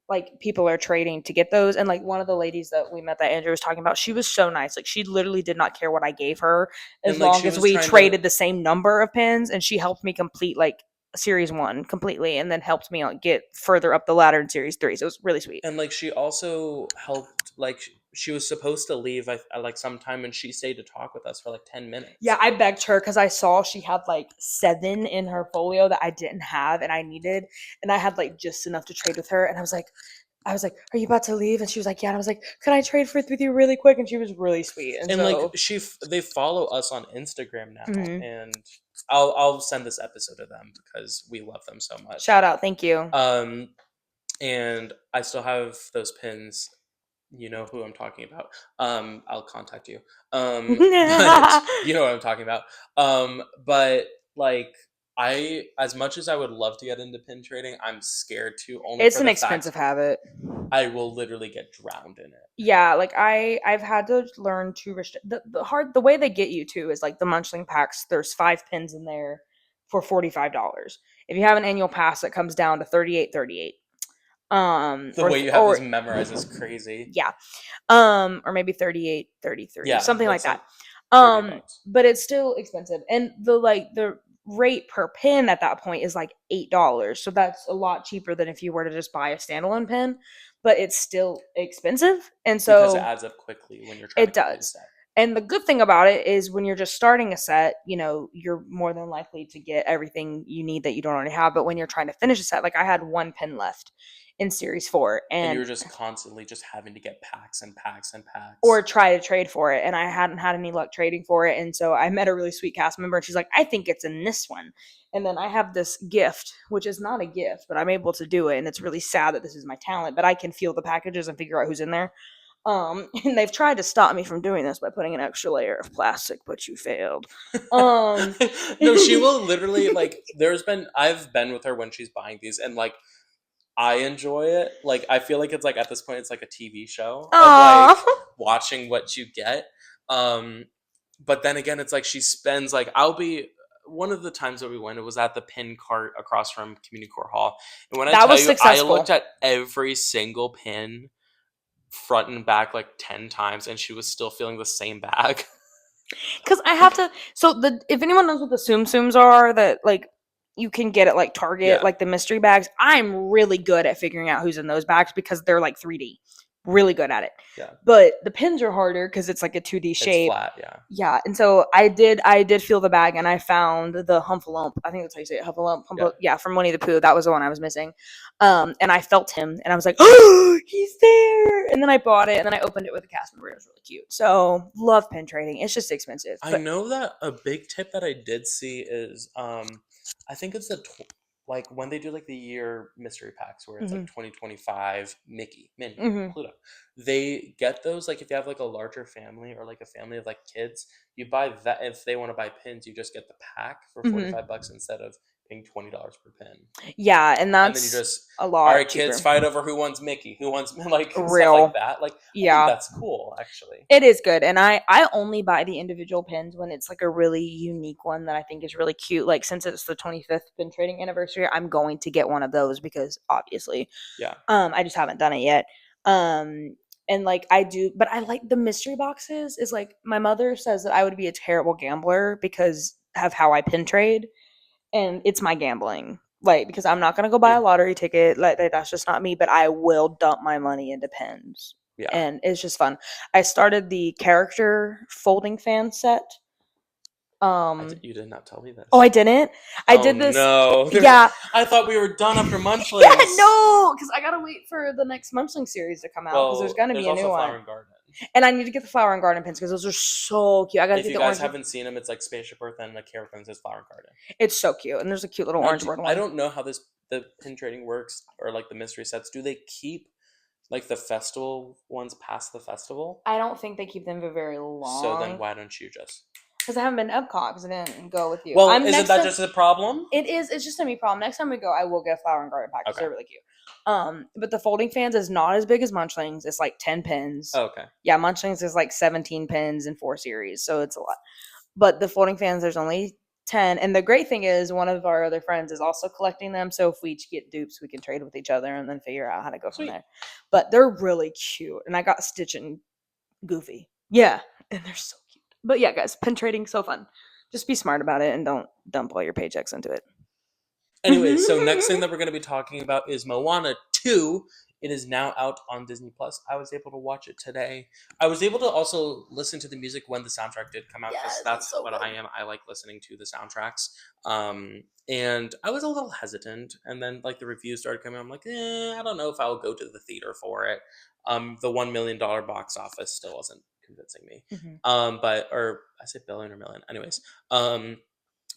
Like, people are trading to get those, and like, one of the ladies that we met that Andrew was talking about, she was so nice. Like, she literally did not care what I gave her as
And like
long
she
as
was
we
trying to,
traded the same number of pins, and she helped me complete like Series 1 completely, and then helped me get further up the ladder in Series 3. So it was really sweet.
and like she also helped, like she was supposed to leave at like sometime, and she stayed to talk with us for like 10 minutes.
Yeah, I begged her because I saw she had like 7 in her folio that I didn't have and I needed, and I had like just enough to trade with her. And I was like, "Are you about to leave?" And she was like, "Yeah." And I was like, "Could I trade with you really quick?" And she was really sweet. And
And like
so,
they follow us on Instagram now,
mhm.
and I'll send this episode to them because we love them so much.
Shout out, thank you.
And I still have those pins. You know who I'm talking about. I'll contact you. But you know what I'm talking about. But like as much as I would love to get into pin trading, I'm scared to, only
It's
for
an
the fact
expensive habit.
I will literally get drowned in it.
Yeah, like I've had to learn to restrict the way they get you to is like the Munchling packs. There's 5 pins in there for $45. If you have an annual pass, it comes down to 38.38.
The way you have this memorized is crazy.
Yeah, or maybe 38.33,
Yeah,
something like that.
$30.
But it's still expensive, and the rate per pin at that point is like $8, so that's a lot cheaper than if you were to just buy a standalone pin, but it's still expensive, and
Because it
so
adds up quickly when you're trying
it
to complete a
does.
set.
And the good thing about it is when you're just starting a set, you know, you're more than likely to get everything you need that you don't already have. But when you're trying to finish a set, like I had one pin left in Series 4,
And you
and
were just constantly just having to get packs and packs and packs.
or try to trade for it, and I hadn't had any luck trading for it. And so I met a really sweet cast member, and she's like, I think it's in this one. And then I have this gift, which is not a gift, but I'm able to do it, and it's really sad that this is my talent, but I can feel the packages and figure out who's in there. And they've tried to stop me from doing this by putting an extra layer of plastic, but you failed.
No, she will literally, like, I've been with her when she's buying these, and like I enjoy it. Like, I feel like it's like at this point it's like a TV show of like watching what you get. But then again, it's like she spends like one of the times that we went, it was at the pin cart across from Community Core Hall. And when I
That
tell
was
you, I
successful.
looked at every single pin front and back like 10 times, and she was still feeling the same bag.
Because I have to. So if anyone knows what the Tsum Tsums are, that like you can get at like Target,
Yeah.
like the mystery bags. I'm really good at figuring out who's in those bags because they're like 3D. Really good at it.
Yeah.
But the pins are harder because it's like a 2D
It's
shape.
flat, yeah.
Yeah, and so I did feel the bag, and I found the Humpalump. I think that's how you say it, Humpalump. Yeah, from Winnie the Pooh. That was the one I was missing. And I felt him, and I was like, oh, he's there. And then I bought it, and then I opened it with a cast member. It was really cute. So love pin trading. It's just expensive.
I know that a big tip that I did see is I think it's like when they do like the year mystery packs where it's like 2025 Mickey, Minnie, Pluto. They get those like if you have like a larger family or like a family of like kids, you buy that. If they want to buy pins, you just get the pack for $45 instead of paying $20 per pin.
Yeah, and that's
then you just
a lot.
All right,
cheaper.
kids, fight over who wants Mickey, who wants like
Real.
stuff like that. Like,
yeah,
I think that's cool actually.
It is good, and I only buy the individual pins when it's like a really unique one that I think is really cute. Like since it's the 25th pin trading anniversary, I'm going to get one of those because obviously,
yeah.
I just haven't done it yet. And like I do, but I like the mystery boxes. Is like my mother says that I would be a terrible gambler because of how I pin trade, and it's my gambling. Like because I'm not gonna go buy a lottery ticket. Like that's just not me. But I will dump my money into pins.
Yeah.
And it's just fun. I started the character folding fan set.
You did not tell me this.
Oh, I didn't? I did this.
No.
Yeah.
I thought we were done after Munchlings.
Yeah, no, because I gotta wait for the next Munchling series to come out because there's gonna be a new
Flower
one.
and Garden.
And I need to get the Flower and Garden pins because those are so cute. I gotta
if
get
you
the
guys
orange.
haven't seen them, it's like Spaceship Earth and a character that says Flower and Garden.
It's so cute, and there's a cute little orange bird one.
I don't know how the pin trading works or like the mystery sets. Do they keep like the festival ones past the festival?
I don't think they keep them for very long.
So then why don't you just?
Because I haven't been to Epcot because I didn't go with you.
Well, isn't that just a problem?
It is. It's just a me problem. Next time we go, I will get a Flower and Garden pack because they're really cute. But the folding fans is not as big as Munchlings. It's like 10 pins.
Oh, okay.
Yeah, Munchlings is like 17 pins in 4 series, so it's a lot. But the folding fans, there's only 10. And the great thing is one of our other friends is also collecting them. So if we each get dupes, we can trade with each other and then figure out how to go from there. But they're really cute. And I got Stitch and Goofy. Yeah. And they're so cute. But yeah, guys, pin trading, so fun. Just be smart about it and don't dump all your paychecks into it.
Anyway, so next thing that we're going to be talking about is Moana 2. It is now out on Disney Plus. I was able to watch it today. I was able to also listen to the music when the soundtrack did come out because that's so what I am. I like listening to the soundtracks. And I was a little hesitant, and then like the reviews started coming. I'm like, I don't know if I'll go to the theater for it. The $1 million box office still wasn't convincing me. Or I said billion or million. Anyways,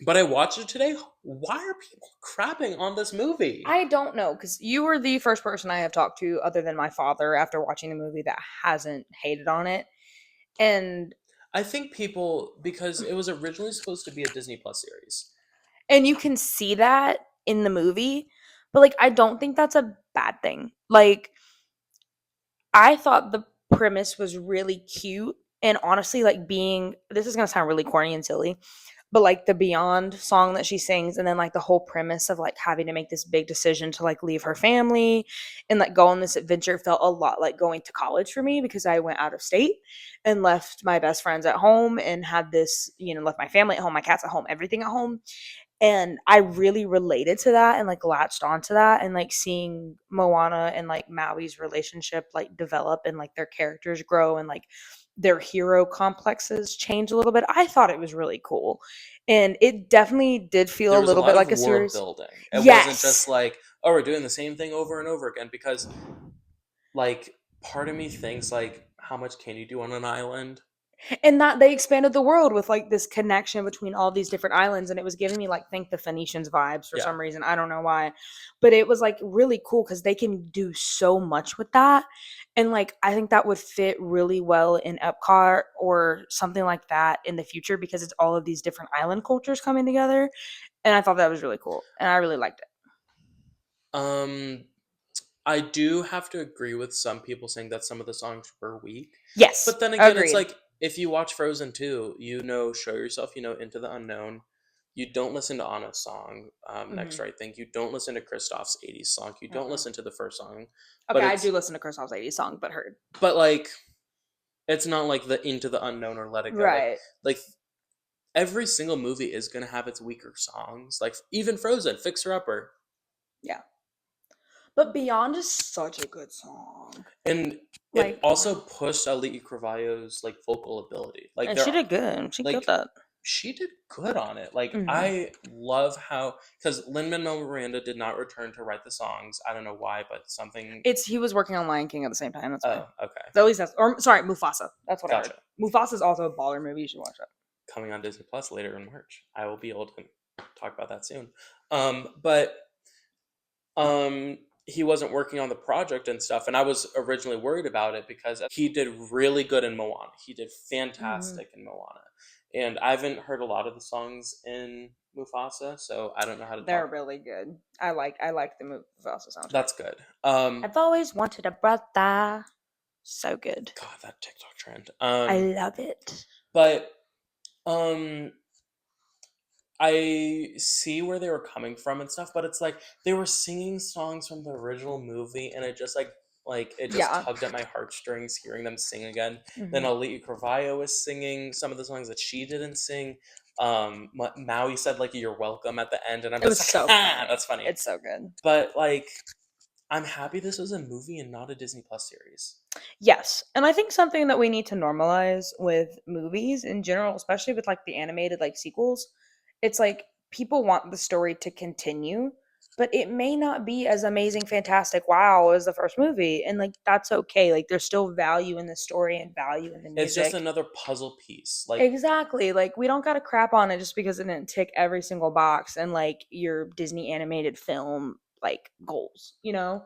but I watched it today. Why are people crapping on this movie?
I don't know, because you were the first person I have talked to, other than my father, after watching the movie that hasn't hated on it. And
I think people, because it was originally supposed to be a Disney Plus series.
And you can see that in the movie, but like I don't think that's a bad thing. Like I thought the premise was really cute, and honestly, like this is gonna sound really corny and silly. but like the Beyond song that she sings, and then like the whole premise of like having to make this big decision to like leave her family and like go on this adventure felt a lot like going to college for me, because I went out of state and left my best friends at home and had this, left my family at home, my cats at home, everything at home. And I really related to that and like latched onto that, and like seeing Moana and like Maui's relationship like develop and like their characters grow and like their hero complexes change a little bit. I thought it was really cool. And it definitely did feel
There
a
was a
little
lot
bit
of
like a
world
series.
building. It wasn't just
Yes.
like, oh, we're doing the same thing over and over again, because like part of me thinks like, how much can you do on an island?
And that they expanded the world with like this connection between all these different islands, and it was giving me like think the Phoenicians vibes for
Yeah.
some reason. I don't know why, but it was like really cool because they can do so much with that. And like I think that would fit really well in Epcot or something like that in the future, because it's all of these different island cultures coming together. And I thought that was really cool, and I really liked it.
Um, I do have to agree with some people saying that some of the songs were weak.
Yes,
But then again, it's
agreed.
like if you watch Frozen 2, Show Yourself, Into the Unknown. You don't listen to Anna's song, Next
Hmm.
Right Thing. You don't listen to Kristoff's 80s song. You don't
Uh-uh.
listen to the first song.
Okay,
But
I do
it's
listen to Chris Hobbs 80s song, but heard.
but like it's not like the Into the Unknown or Let It Go.
Right.
Like every single movie is gonna have its weaker songs. Like even Frozen, Fixer Upper.
Yeah. But Beyond is such a good song.
And it
Like,
also pushed Ali Carvalho's like vocal ability. Like
and
there
she did good. She killed
like
that.
she did good on it. Like
Hmm.
I love how, because Lin-Manuel Miranda did not return to write the songs. I don't know why, but something.
He was working on Lion King at the same time. That's why.
Oh, okay,
At least that's, or sorry, Mufasa. That's what I heard.
gotcha.
Mufasa's also a baller movie. You should watch that.
Coming on Disney Plus later in March. I will be able to talk about that soon. But he wasn't working on the project and stuff, and I was originally worried about it because he did really good in Moana. He did
Hmm.
fantastic in Moana, and I haven't heard a lot of the songs in Mufasa, so I don't know how to
They're
talk.
really good. I like the Mufasa soundtrack.
That's good.
I've always wanted a brother. So good.
God, that TikTok trend.
I love it.
But um, I see where they were coming from and stuff, but it's like they were singing songs from the original movie, and it just like it just
Yeah.
tugged at my heartstrings hearing them sing again. Then
Hmm.
Alita Carvalho was singing some of the songs that she didn't sing. Maui said like "You're welcome" at the end, and I'm
It was
just like,
so
ah,
funny.
that's funny.
It's so good.
But like, I'm happy this was a movie and not a Disney Plus series.
Yes. And I think something that we need to normalize with movies in general, especially with like the animated like sequels, it's like people want the story to continue, but it may not be as amazing, fantastic, wow as the first movie. And like that's okay. Like there's still value in the story and value in the
It's just
music.
another puzzle piece. Like
Exactly. Like we don't gotta crap on it just because it didn't tick every single box and like your Disney animated film like goals, you know?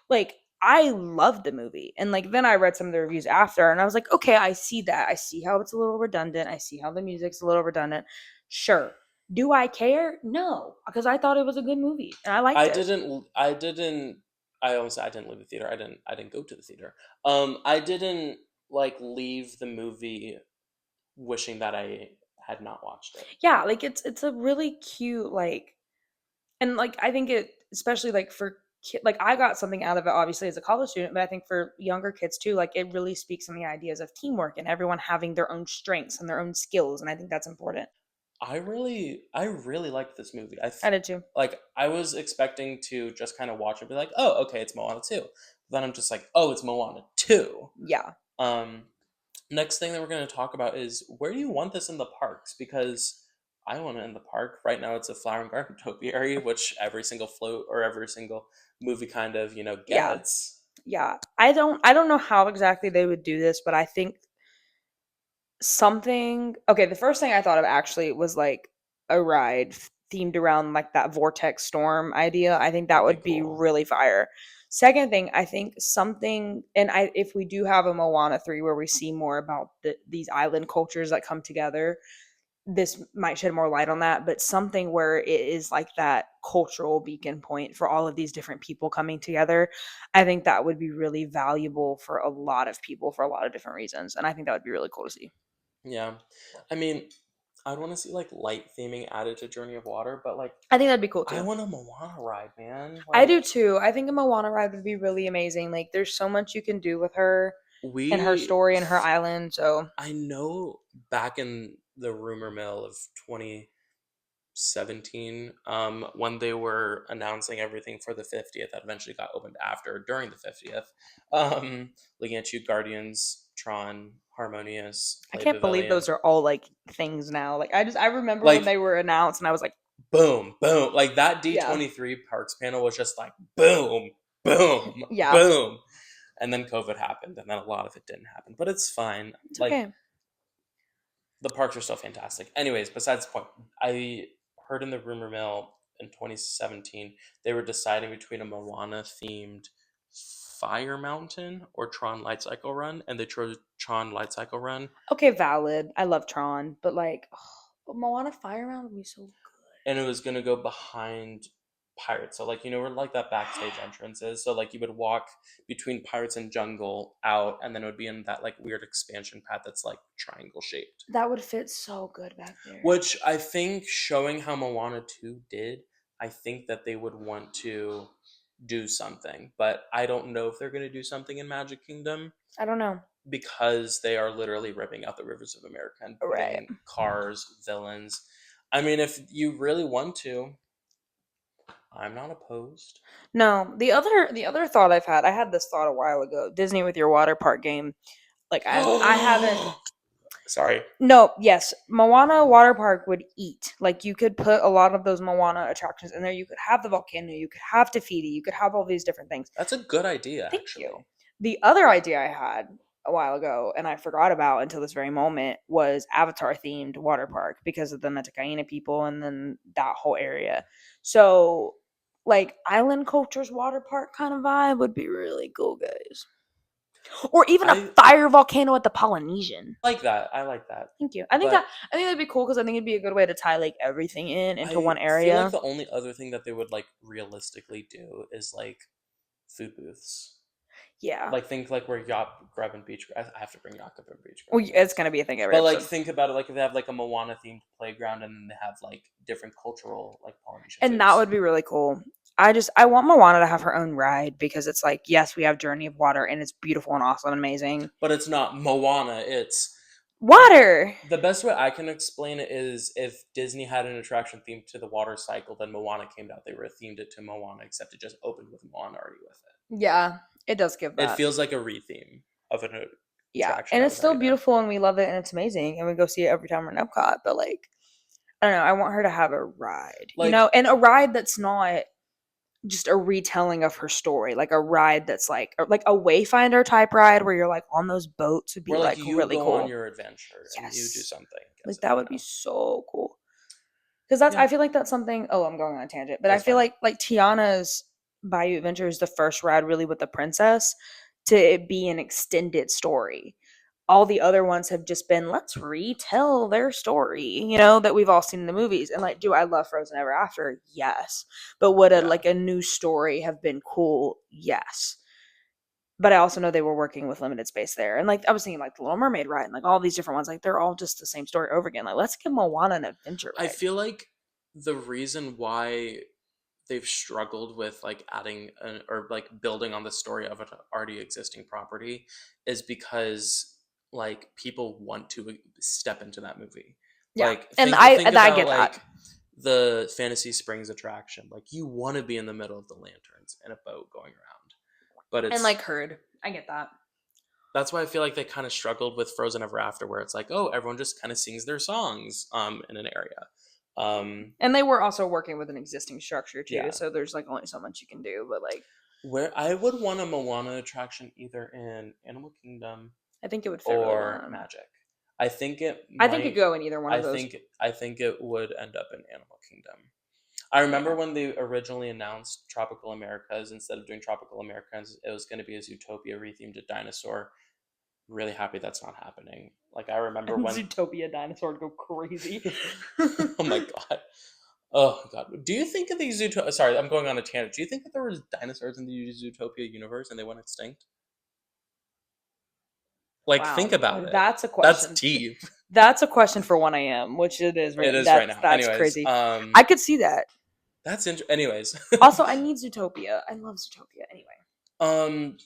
Like I loved the movie. And like then I read some of the reviews after and I was like, okay, I see that. I see how it's a little redundant. I see how the music's a little redundant. Sure. Do I care? No, because I thought it was a good movie and I liked
I
it.
didn't. I didn't. I almost I didn't leave the theater. I didn't go to the theater. I didn't like leave the movie wishing that I had not watched it.
Yeah, like it's a really cute like. And like I think it, especially like for like I got something out of it obviously as a college student, but I think for younger kids too, like it really speaks on the ideas of teamwork and everyone having their own strengths and their own skills, and I think that's important.
I really liked this movie.
I did too.
Like I was expecting to just kind of watch it, and be like, oh, okay, it's Moana 2. Then I'm just like, oh, it's Moana 2.
Yeah.
Um, Next thing that we're going to talk about is where do you want this in the parks? Because I want it in the park. Right now, it's a flower and garden topiary, which every single float or every single movie kind of
Yeah.
gets.
Yeah. I don't know how exactly they would do this, but I think something okay, the first thing I thought of actually was like a ride themed around like that vortex storm idea. I think that
That'd be
would be
cool.
really fire. Second thing, I think something, and I if we do have a Moana 3 where we see more about these island cultures that come together, this might shed more light on that, but something where it is like that cultural beacon point for all of these different people coming together. I think that would be really valuable for a lot of people for a lot of different reasons. And I think that would be really cool to see.
Yeah, I mean, I'd want to see like light theming added to Journey of Water, but like
I think that'd be cool
I
too.
want a Moana ride, man.
I do
Like
too. I think a Moana ride would be really amazing. Like, there's so much you can do with her and her
we,
story and her island. So
I know back in the rumor mill of 2017, when they were announcing everything for the 50th, that eventually got opened after during the 50th. Looking at you, Guardians, Tron, Harmonious,
I
Play
can't believe
Pavilion,
those are all like things now. Like, I remember when
like
they were announced and I was like,
boom, boom, like that
yeah,
D23 Parks panel was just like boom, boom,
yeah,
boom. And then COVID happened, and then a lot of it didn't happen, but it's fine.
it's
Like
okay.
the parks are still fantastic. Anyways, besides the point, I heard in the rumor mill in 2017 they were deciding between a Moana themed Fire Mountain or Tron Light Cycle Run, and they chose Tron Light Cycle Run.
Okay, valid. I love Tron, but like, but Moana Fire Round would be so
And it was gonna go behind Pirates. So like where like that backstage
good.
entrance is. So like you would walk between Pirates and Jungle out, and then it would be in that like weird expansion path that's like triangle shaped.
That would fit so good back there.
Which I think showing how Moana 2 did, I think that they would want to do something. But I don't know if they're gonna do something in Magic Kingdom
I don't know.
because they are literally ripping out the rivers of America and
Right.
putting cars, villains. I mean, if you really want to, I'm not opposed.
No, the other thought I had this thought a while ago. Disney with your water park game. Like, I haven't.
Sorry.
No, yes, Moana water park would eat. Like, you could put a lot of those Moana attractions in there. You could have the volcano. You could have Tafiti. You could have all these different things.
That's a good idea,
Thank you.
actually.
The other idea I had a while ago, and I forgot about until this very moment, was Avatar themed water park because of the Metakaina people and then that whole area. So, like, island culture's water park kind of vibe would be really cool, guys. Or even a
I
fire volcano at the Polynesian.
like that. I like that.
Thank you.
But
I think that'd be cool because I think it'd be a good way to tie like everything in into
I
one
feel like
area.
the only other thing that they would like realistically do is like food booths.
Yeah.
Like think like where Yacht Grub and Beach. I have to bring Yacht Grub and Beach
Well,
Grub.
it's gonna be a thing every
But like
episode.
think about it, like if they have like a Moana themed playground and then they have like different cultural like Polynesian
And that
foods.
would be really cool. I want Moana to have her own ride because it's like, yes, we have Journey of Water and it's beautiful and awesome and amazing.
But it's not Moana. It's
Water.
the best way I can explain it is if Disney had an attraction themed to the water cycle, then Moana came out. They were themed it to Moana, except it just opened with Moana already with it.
Yeah, it does give
It
that.
feels like a retheme of an
Yeah,
attraction
and
that
it's
was
still
already there.
beautiful and we love it and it's amazing and we go see it every time we're in Epcot. But like, I don't know. I want her to have a ride,
Like
and a ride that's not just a retelling of her story, like a ride that's like a Wayfinder type ride where you're like on those boats would be
where like
like
you
really
go on
cool.
your adventure and you do
Yes,
something.
like
Gets it,
that would be so cool. Because
Yeah,
I feel like that's something. Oh, I'm going on a tangent, but I
that's
feel
fine.
like Tiana's Bayou Adventure is the first ride really with the princess to it be an extended story. All the other ones have just been let's retell their story, that we've all seen in the movies. And like, do I love Frozen Ever After? Yes, but would
Yeah.
a new story have been cool? Yes. But I also know they were working with limited space there. And like I was thinking like the Little Mermaid ride and like all these different ones, like they're all just the same story over again. Like let's give Moana an adventure
I
ride.
feel like the reason why they've struggled with like adding or like building on the story of an already existing property is because like people want to step into that movie.
Yeah.
Like
And
think
I
about
get that.
like the Fantasy Springs attraction. Like you want to be in the middle of the lanterns in a boat going around. But it's
And like Heard. I get that.
that's why I feel like they kind of struggled with Frozen Ever After, where it's like, oh, everyone just kind of sings their songs in an area.
And they were also working with an existing structure too,
Yeah.
so there's like only so much you can do. But like,
Where I would want a Moana attraction either in Animal Kingdom
I think it would fit really
or
well.
Magic. I think it
I think it
might.
could go in either one of those.
I think it would end up in Animal Kingdom. I remember
Yeah.
when they originally announced Tropical Americas, instead of doing Tropical Americas, it was going to be a Zootopia rethemed to dinosaur. Really happy that's not happening. Like I remember when
Zootopia dinosaur would go crazy.
oh my god. Oh god. Do you think of the Zootopia? Sorry, I'm going on a tangent. Do you think that there was dinosaurs in the Zootopia universe and they went extinct? Like, think
Wow,
about it.
that's a
That's
question.
deep.
That's a question for 1 a.m., which it is
It
right.
is right now.
That's
Anyways,
crazy. I could see that.
anyways.
Also, I need Zootopia. I love Zootopia. Anyway.
um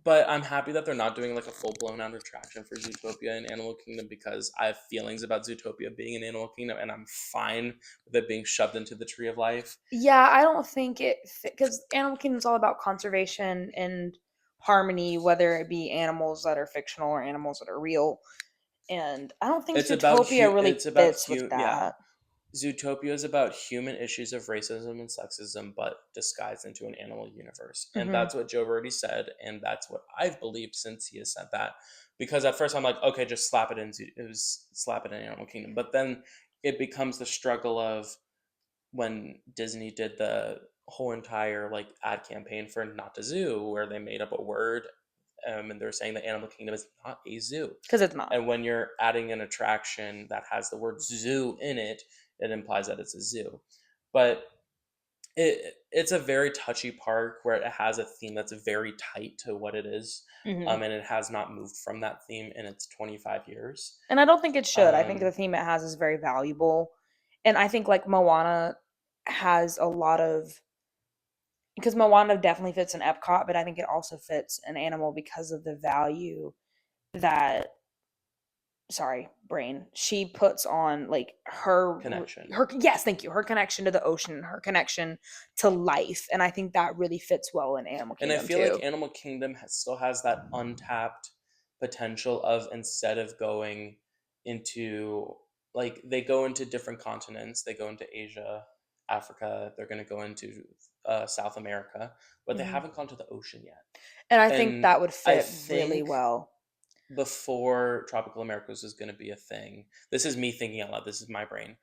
But I'm happy that they're not doing like a full blown out attraction for Zootopia and Animal Kingdom, because I have feelings about Zootopia being in Animal Kingdom, and I'm fine with it being shoved into the Tree of Life.
Yeah, I don't think it because Animal Kingdom is all about conservation and harmony, whether it be animals that are fictional or animals that are real. And I don't think Zootopia really fits with
Yeah.
that.
Zootopia is about human issues of racism and sexism, but disguised into an animal universe. And
Hmm.
that's what Joe Verdi said, and that's what I've believed since he has said that. Because at first I'm like, okay, just slap it in Animal Kingdom. But then it becomes the struggle of when Disney did the whole entire like ad campaign for Not a Zoo, where they made up a word, and they're saying that Animal Kingdom is not a zoo.
Because it's not.
And when you're adding an attraction that has the word zoo in it, it implies that it's a zoo. But it's a very touchy park where it has a theme that's very tight to what it is.
Hmm.
And it has not moved from that theme in its 25 years.
And I don't think it should. I think
Um,
the theme it has is very valuable. And I think like Moana has a lot of because Moana definitely fits in Epcot, but I think it also fits an animal because of the value that sorry, brain, she puts on like
Connection.
her yes, thank you, her connection to the ocean, her connection to life, and I think that really fits well in Animal
And I
Kingdom
feel like
too.
Animal Kingdom still has that untapped potential of, instead of going into, like, they go into different continents, they go into Asia, Africa, they're going to go into South America, but they
Hmm.
haven't gone to the ocean yet.
And I think
And
that would
I
fit really
think
well.
before Tropical Americas was going to be a thing, this is me thinking out loud, this is my brain.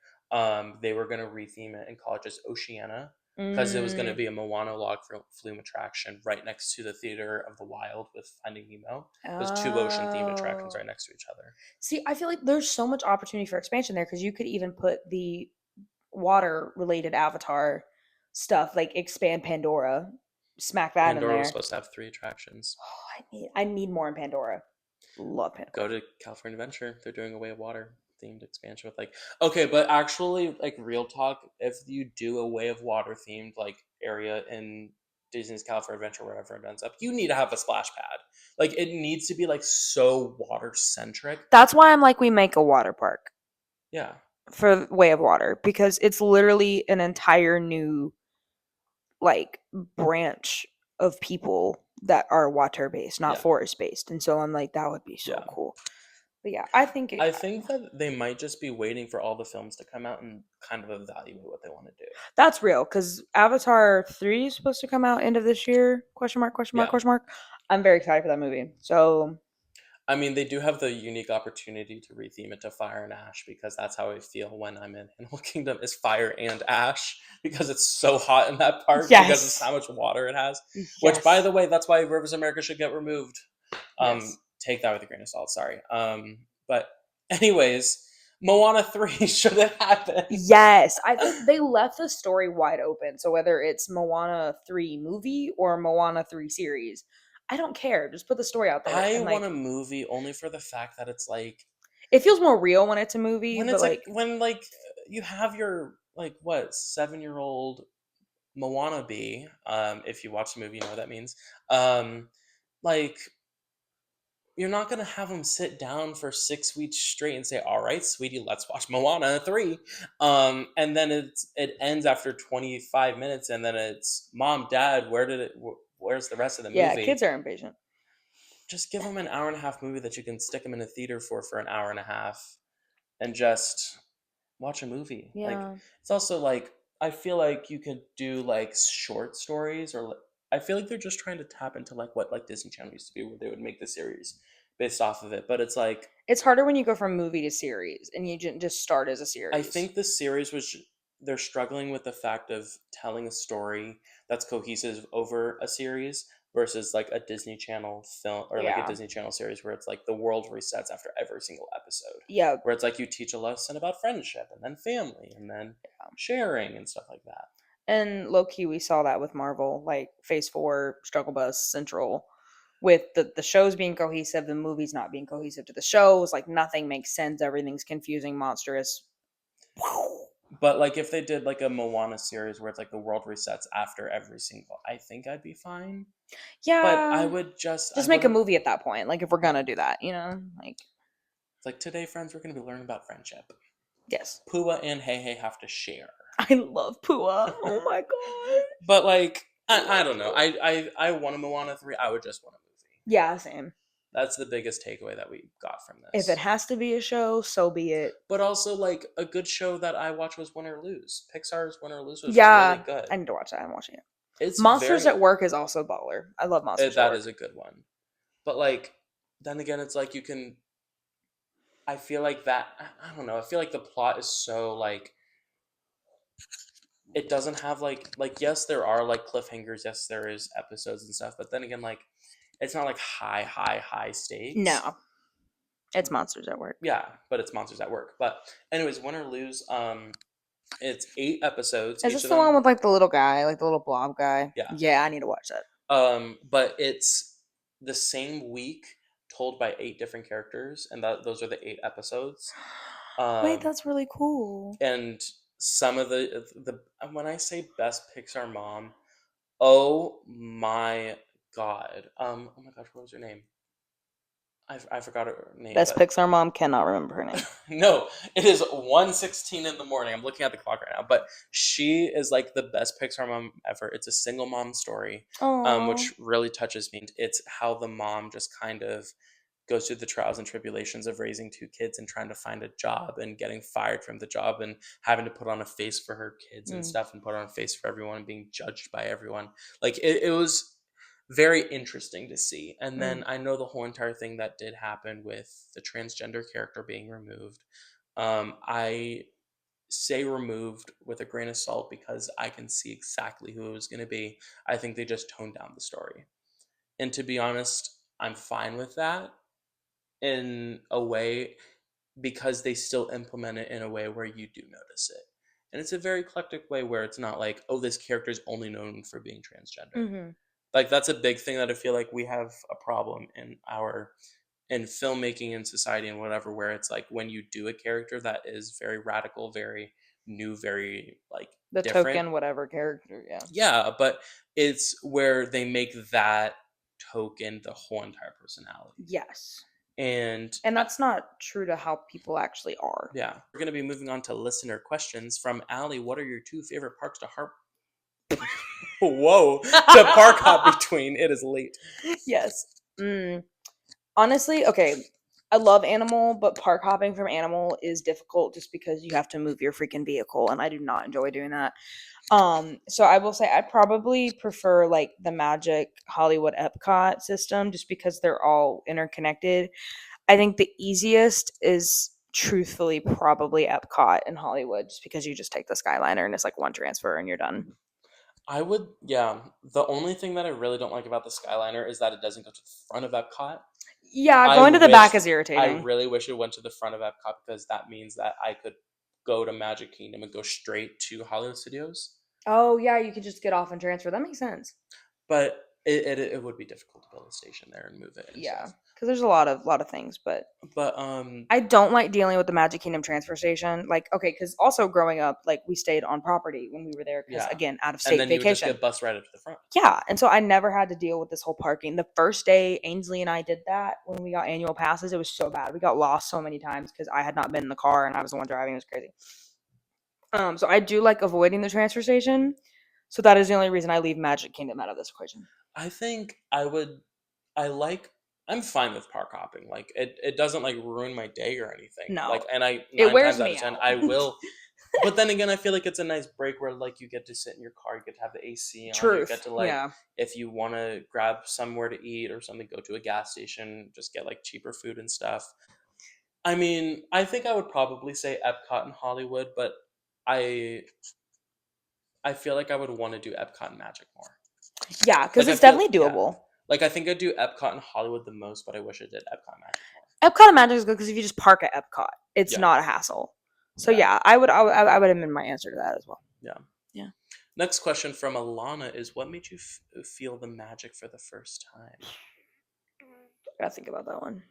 They were going to retheme it and call it just Oceania, because it was going to
Mm.
be a Moana log flume attraction right next to the Theater of the Wild with Finding Nemo. There's two ocean themed attractions
Oh.
right next to each other.
See, I feel like there's so much opportunity for expansion there because you could even put the water related Avatar stuff, like expand Pandora, smack that in
Pandora was
there.
supposed to have three attractions.
Oh, I need more in Pandora. Love
Go
Pandora.
to California Adventure. They're doing a Way of Water themed expansion with, like, okay, but actually, like, real talk, if you do a Way of Water themed like area in Disney's California Adventure, wherever it ends up, you need to have a splash pad. Like, it needs to be like so water centric.
That's why I'm like we make a water park
Yeah.
for Way of Water because it's literally an entire new like branch of people that are water based, not
Yeah.
forest based. And so I'm like that would be so
Yeah.
cool. But yeah, I think
I think that they might just be waiting for all the films to come out and kind of evaluate what they want to do.
that's real because Avatar 3 is supposed to come out end of this year. Question mark, question mark,
Yeah.
question mark. I'm very excited for that movie. So
I mean, they do have the unique opportunity to retheme it to Fire and Ash, because that's how I feel when I'm in Animal Kingdom, is fire and ash, because it's so hot in that park because of
yes.
how much water it has. Which, by
Yes.
the way, that's why Rivers of America should get removed.
Yes.
Take that with a grain of salt. Sorry. But anyways, Moana 3 should have happened.
Yes, I think they left the story wide open. So whether it's Moana 3 movie or Moana 3 series, I don't care. Just put the story out there
I
and
want
like
a movie only for the fact that it's like,
it feels more real when it's a movie,
when
but
it's like,
like
when like you have your, like, what, 7-year old Moana be, if you watch the movie, you know what that means. Um, like, you're not gonna have them sit down for 6 weeks straight and say, "All right, sweetie, let's watch Moana 3." And then it ends after 25 minutes, and then it's, "Mom, Dad, where's the rest of the
yeah,
movie?"
kids are impatient.
Just give them an hour and a half movie that you can stick them in a theater for an hour and a half, and just watch a movie. Like,
Yeah.
it's also like, I feel like you could do like short stories, or I feel like they're just trying to tap into like what like Disney Channel used to be, where they would make the series based off of it. But it's like,
It's harder when you go from movie to series and you just start as a
I
series.
think the series was, they're struggling with the fact of telling a story that's cohesive over a series versus like a Disney Channel film, or like a
Yeah.
Disney Channel series where it's like the world resets after every single episode,
Yeah.
where it's like you teach a lesson about friendship and then family and then sharing and stuff like that.
And low key we saw that with Marvel, like Phase 4, Struggle Bus Central, with the shows being cohesive, the movies not being cohesive to the shows. Like nothing makes sense. Everything's confusing, monstrous.
But like if they did like a Moana series where it's like the world resets after every single, I think I'd be fine. But I
Yeah,
would
just
I
make a
wouldn't.
movie at that point. Like if we're gonna do that, like
It's like today, friends, we're gonna be learning about friendship.
yes,
Pua and Hey Hey have to share.
I love Pua. Oh my god.
But like I don't know. I want a Moana 3. I would just want a movie.
Yeah, same.
That's the biggest takeaway that we got from
If it
this.
has to be a show, so be it.
But also like a good show that I watched was Win or Lose. Pixar's Win or Lose was really
Yeah,
good.
I need to watch that. I'm watching it.
It's
Monsters
very
at Work is also baller. I love Monsters at
that
Work.
is a good one. But like then again it's like you can I feel like that I don't know. I feel like the plot is so like it doesn't have like yes there are like cliffhangers, yes there is episodes and stuff, but then again like it's not like high stakes.
No, it's Monsters at Work.
Yeah, but it's Monsters at Work. But anyways, Win or Lose, it's 8 episodes.
Is
Each
this
of
the
them,
one with like the little guy, like the little blob guy?
yeah.
Yeah, I need to watch that.
But it's the same week told by 8 different characters, and those are the 8 episodes.
Wait, that's really cool.
And some of the when I say best Pixar mom, oh my god, oh my gosh, what was her name? I forgot her name.
Best
But
Pixar mom cannot remember her name.
no, it is 1:16 in the morning. I'm looking at the clock right now, but she is like the best Pixar mom ever. It's a single mom story,
Oh,
which really touches me. It's how the mom just kind of goes through the trials and tribulations of raising 2 kids and trying to find a job and getting fired from the job and having to put on a face for her kids and stuff and put on a face for everyone and being judged by everyone. Like it was very interesting to see. And then I know the whole entire thing that did happen with the transgender character being removed. I say removed with a grain of salt because I can see exactly who it was going to be. I think they just toned down the story. And to be honest, I'm fine with that in a way because they still implement it in a way where you do notice it. And it's a very eclectic way where it's not like, oh, this character is only known for being transgender. Like that's a big thing that I feel like we have a problem in filmmaking and society and whatever, where it's like when you do a character that is very radical, very new, very like
the
different,
token whatever character, yeah.
yeah, but it's where they make that token the whole entire personality.
Yes.
And
that's not true to how people actually are.
yeah, we're going to be moving on to listener questions from Allie. What are your 2 favorite parks to harp? Whoa, to park hop between. It is late.
Yes. Honestly, okay. I love Animal, but park hopping from Animal is difficult just because you have to move your freaking vehicle, and I do not enjoy doing that. So I will say I probably prefer like the Magic Hollywood Epcot system just because they're all interconnected. I think the easiest is truthfully probably Epcot in Hollywood just because you just take the Skyliner and it's like one transfer and you're done.
I would, yeah. The only thing that I really don't like about the Skyliner is that it doesn't go to the front of Epcot.
Yeah, going to the back is
I
irritating.
really wish it went to the front of Epcot because that means that I could go to Magic Kingdom and go straight to Hollywood Studios.
Oh, yeah, you could just get off and transfer. That makes sense.
But it would be difficult to build a station there and move it. And
Yeah,
stuff.
because there's a lot of things, but I don't like dealing with the Magic Kingdom transfer station. Like, okay, because also growing up, like we stayed on property when we were there because again, out of state
and then
vacation.
You would just get bus right up to the front.
Yeah, and so I never had to deal with this whole parking. The first day Ainsley and I did that when we got annual passes, it was so bad. We got lost so many times because I had not been in the car and I was the one driving. It was crazy. So I do like avoiding the transfer station. So that is the only reason I leave Magic Kingdom out of this equation.
I think I'm fine with park hopping. Like it doesn't like ruin my day or anything.
No.
Like and I
It
9
wears
times out
me
of 10
out.
I will. But then again, I feel like it's a nice break where like you get to sit in your car, you get to have the AC on,
Truth.
you get to like
Yeah.
if you want to grab somewhere to eat or something, go to a gas station, just get like cheaper food and stuff. I mean, I think I would probably say Epcot and Hollywood, but I feel like I would want to do Epcot and Magic more.
Yeah, because
Like,
it's definitely doable.
Yeah. Like I think I'd do Epcot and Hollywood the most, but I wish I did Epcot and Magic
more. Epcot and Magic is good because if you just park at Epcot, it's not a hassle. So yeah, I would amend my answer to that as well.
Yeah.
Yeah.
Next question from Alana is, what made you feel the magic for the first time?
Gotta think about that one.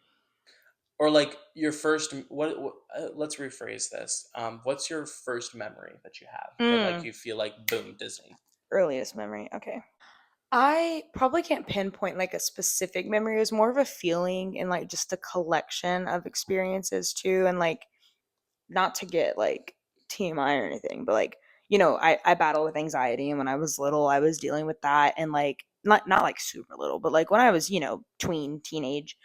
Or like your first let's rephrase this. What's your first memory that you have that like you feel like boom, Disney?
Earliest memory. Okay. I probably can't pinpoint like a specific memory. It was more of a feeling and like just a collection of experiences too. And like, not to get like TMI or anything, but like, I battle with anxiety. And when I was little, I was dealing with that. And like, not like super little, but like when I was, teenage,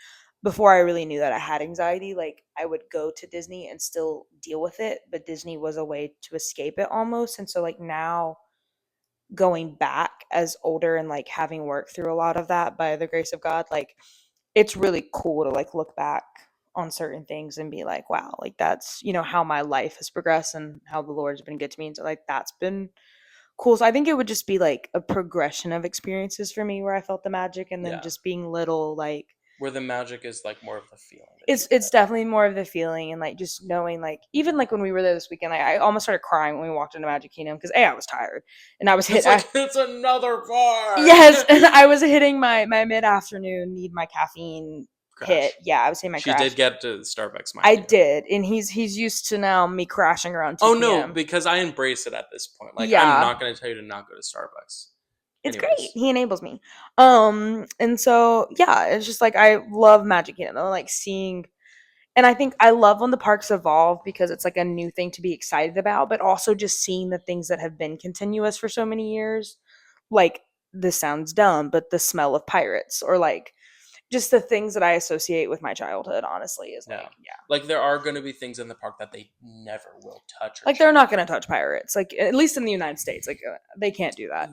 before I really knew that I had anxiety, like I would go to Disney and still deal with it. But Disney was a way to escape it almost. And so like now, going back as older and like having worked through a lot of that by the grace of God, like it's really cool to like look back on certain things and be like, wow, like that's, how my life has progressed and how the Lord's been good to me. And so like that's been cool. So I think it would just be like a progression of experiences for me where I felt the magic, and then just being little, like
where the magic is like more of the feeling.
It's definitely more of the feeling, and like just knowing, like even like when we were there this weekend, like I almost started crying when we walked into Magic Kingdom because I was tired and I was hit.
It's another part.
Yes, and I was hitting my mid afternoon, need my caffeine
Crash.
Hit. Yeah, I was saying my
She
crash.
did get to Starbucks.
I did, and he's used to now me crashing around 2
Oh
p.m.
no, because I embrace it at this point. Like I'm not going to tell you to not go to Starbucks.
It's great. He enables me. And so yeah, it's just like I love Magic Kingdom. I like seeing, and I think I love when the parks evolve because it's like a new thing to be excited about, but also just seeing the things that have been continuous for so many years. Like, this sounds dumb, but the smell of pirates, or like just the things that I associate with my childhood, honestly, is like,
like there are going to be things in the park that they never will touch.
Like they're not going to touch pirates, like at least in the United States, like they can't do that.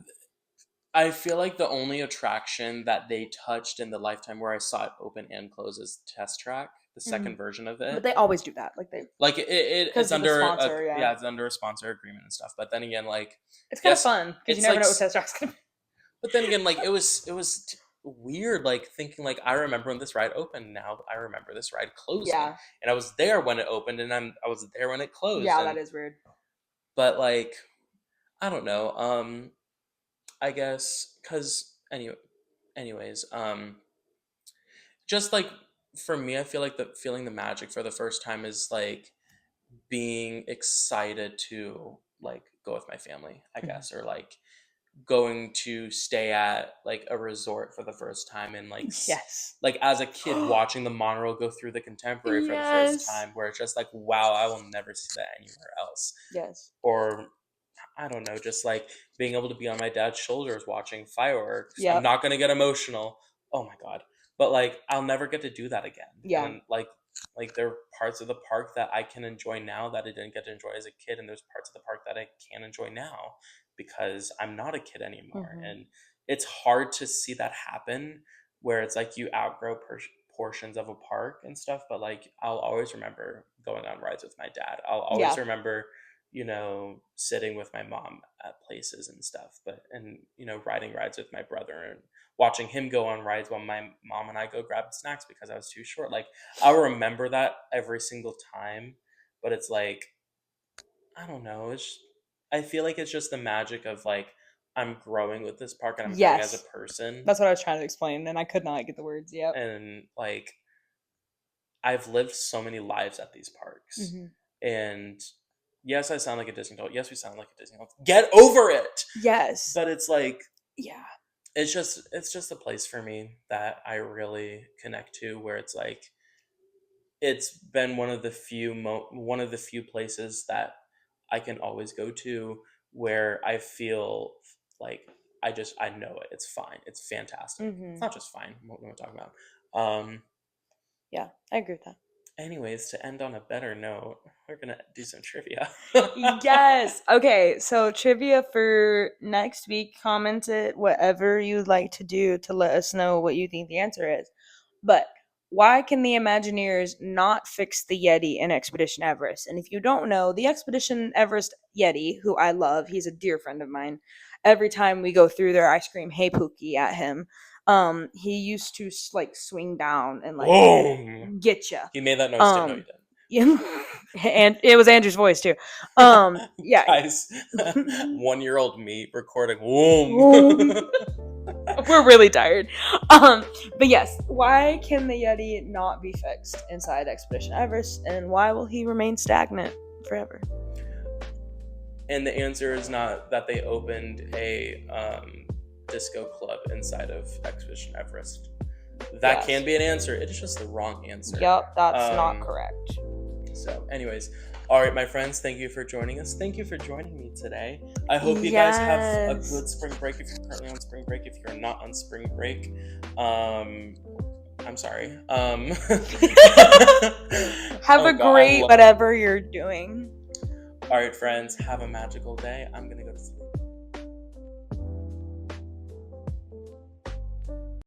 I feel like the only attraction that they touched in the lifetime where I saw it open and close is Test Track, the second version of it.
But they always do that,
it's under sponsor, it's under a sponsor agreement and stuff. But then again, like
it's kind of fun because you never know what Test Track's gonna be.
But then again, like it was weird, like thinking like I remember when this ride opened. Now I remember this ride closing. Yeah. And I was there when it opened, and I was there when it closed.
Yeah, that is weird.
But like, I don't know. I guess because anyways, just like for me, I feel like feeling the magic for the first time is like being excited to like go with my family, I guess, or like going to stay at like a resort for the first time, and like like as a kid watching the monorail go through the Contemporary for the first time, where it's just like, wow, I will never see that anywhere else. Or I don't know, just like being able to be on my dad's shoulders watching fireworks. I'm not gonna get emotional, oh my god, but like I'll never get to do that again. And like there are parts of the park that I can enjoy now that I didn't get to enjoy as a kid, and there's parts of the park that I can enjoy now because I'm not a kid anymore. And it's hard to see that happen where it's like you outgrow portions of a park and stuff, but like I'll always remember going on rides with my dad. I'll always remember, sitting with my mom at places and stuff, and riding rides with my brother and watching him go on rides while my mom and I go grab snacks because I was too short. Like I'll remember that every single time, but it's like, I don't know, I feel like it's just the magic of like I'm growing with this park and I'm growing as a person.
That's what I was trying to explain, and I could not get the words.
And like I've lived so many lives at these parks, and yes, I sound like a Disney adult. Yes, we sound like a Disney adult. Get over it.
Yes.
But it's like, it's just a place for me that I really connect to, where it's like, it's been one of the few places that I can always go to where I feel like I know it. It's fine. It's fantastic. It's not just fine. What am I talking about?
Yeah, I agree with that.
Anyways, to end on a better note, we're gonna do some trivia.
Yes. Okay, so trivia for next week. Comment it whatever you'd like to do to let us know what you think the answer is. But why can the Imagineers not fix the Yeti in Expedition Everest? And if you don't know, the Expedition Everest Yeti, who I love, he's a dear friend of mine. Every time we go through there, I scream, "Hey Pookie" at him. He used to like swing down and like get you.
He made that noise too. No, he didn't.
Yeah, and it was Andrew's voice too. Yeah,
guys, 1-year-old me recording. Whoom.
We're really tired. But yes, why can the Yeti not be fixed inside Expedition Everest, and why will he remain stagnant forever?
And the answer is not that they opened a disco club inside of Expedition Everest. That can be an answer. It is just the wrong answer.
Yep, that's not correct.
So, anyways, all right, my friends, thank you for joining us. Thank you for joining me today. I hope you guys have a good spring break if you're currently on spring break. If you're not on spring break, I'm sorry.
Have a great whatever you're doing.
All right, friends, have a magical day. I'm going to go to sleep.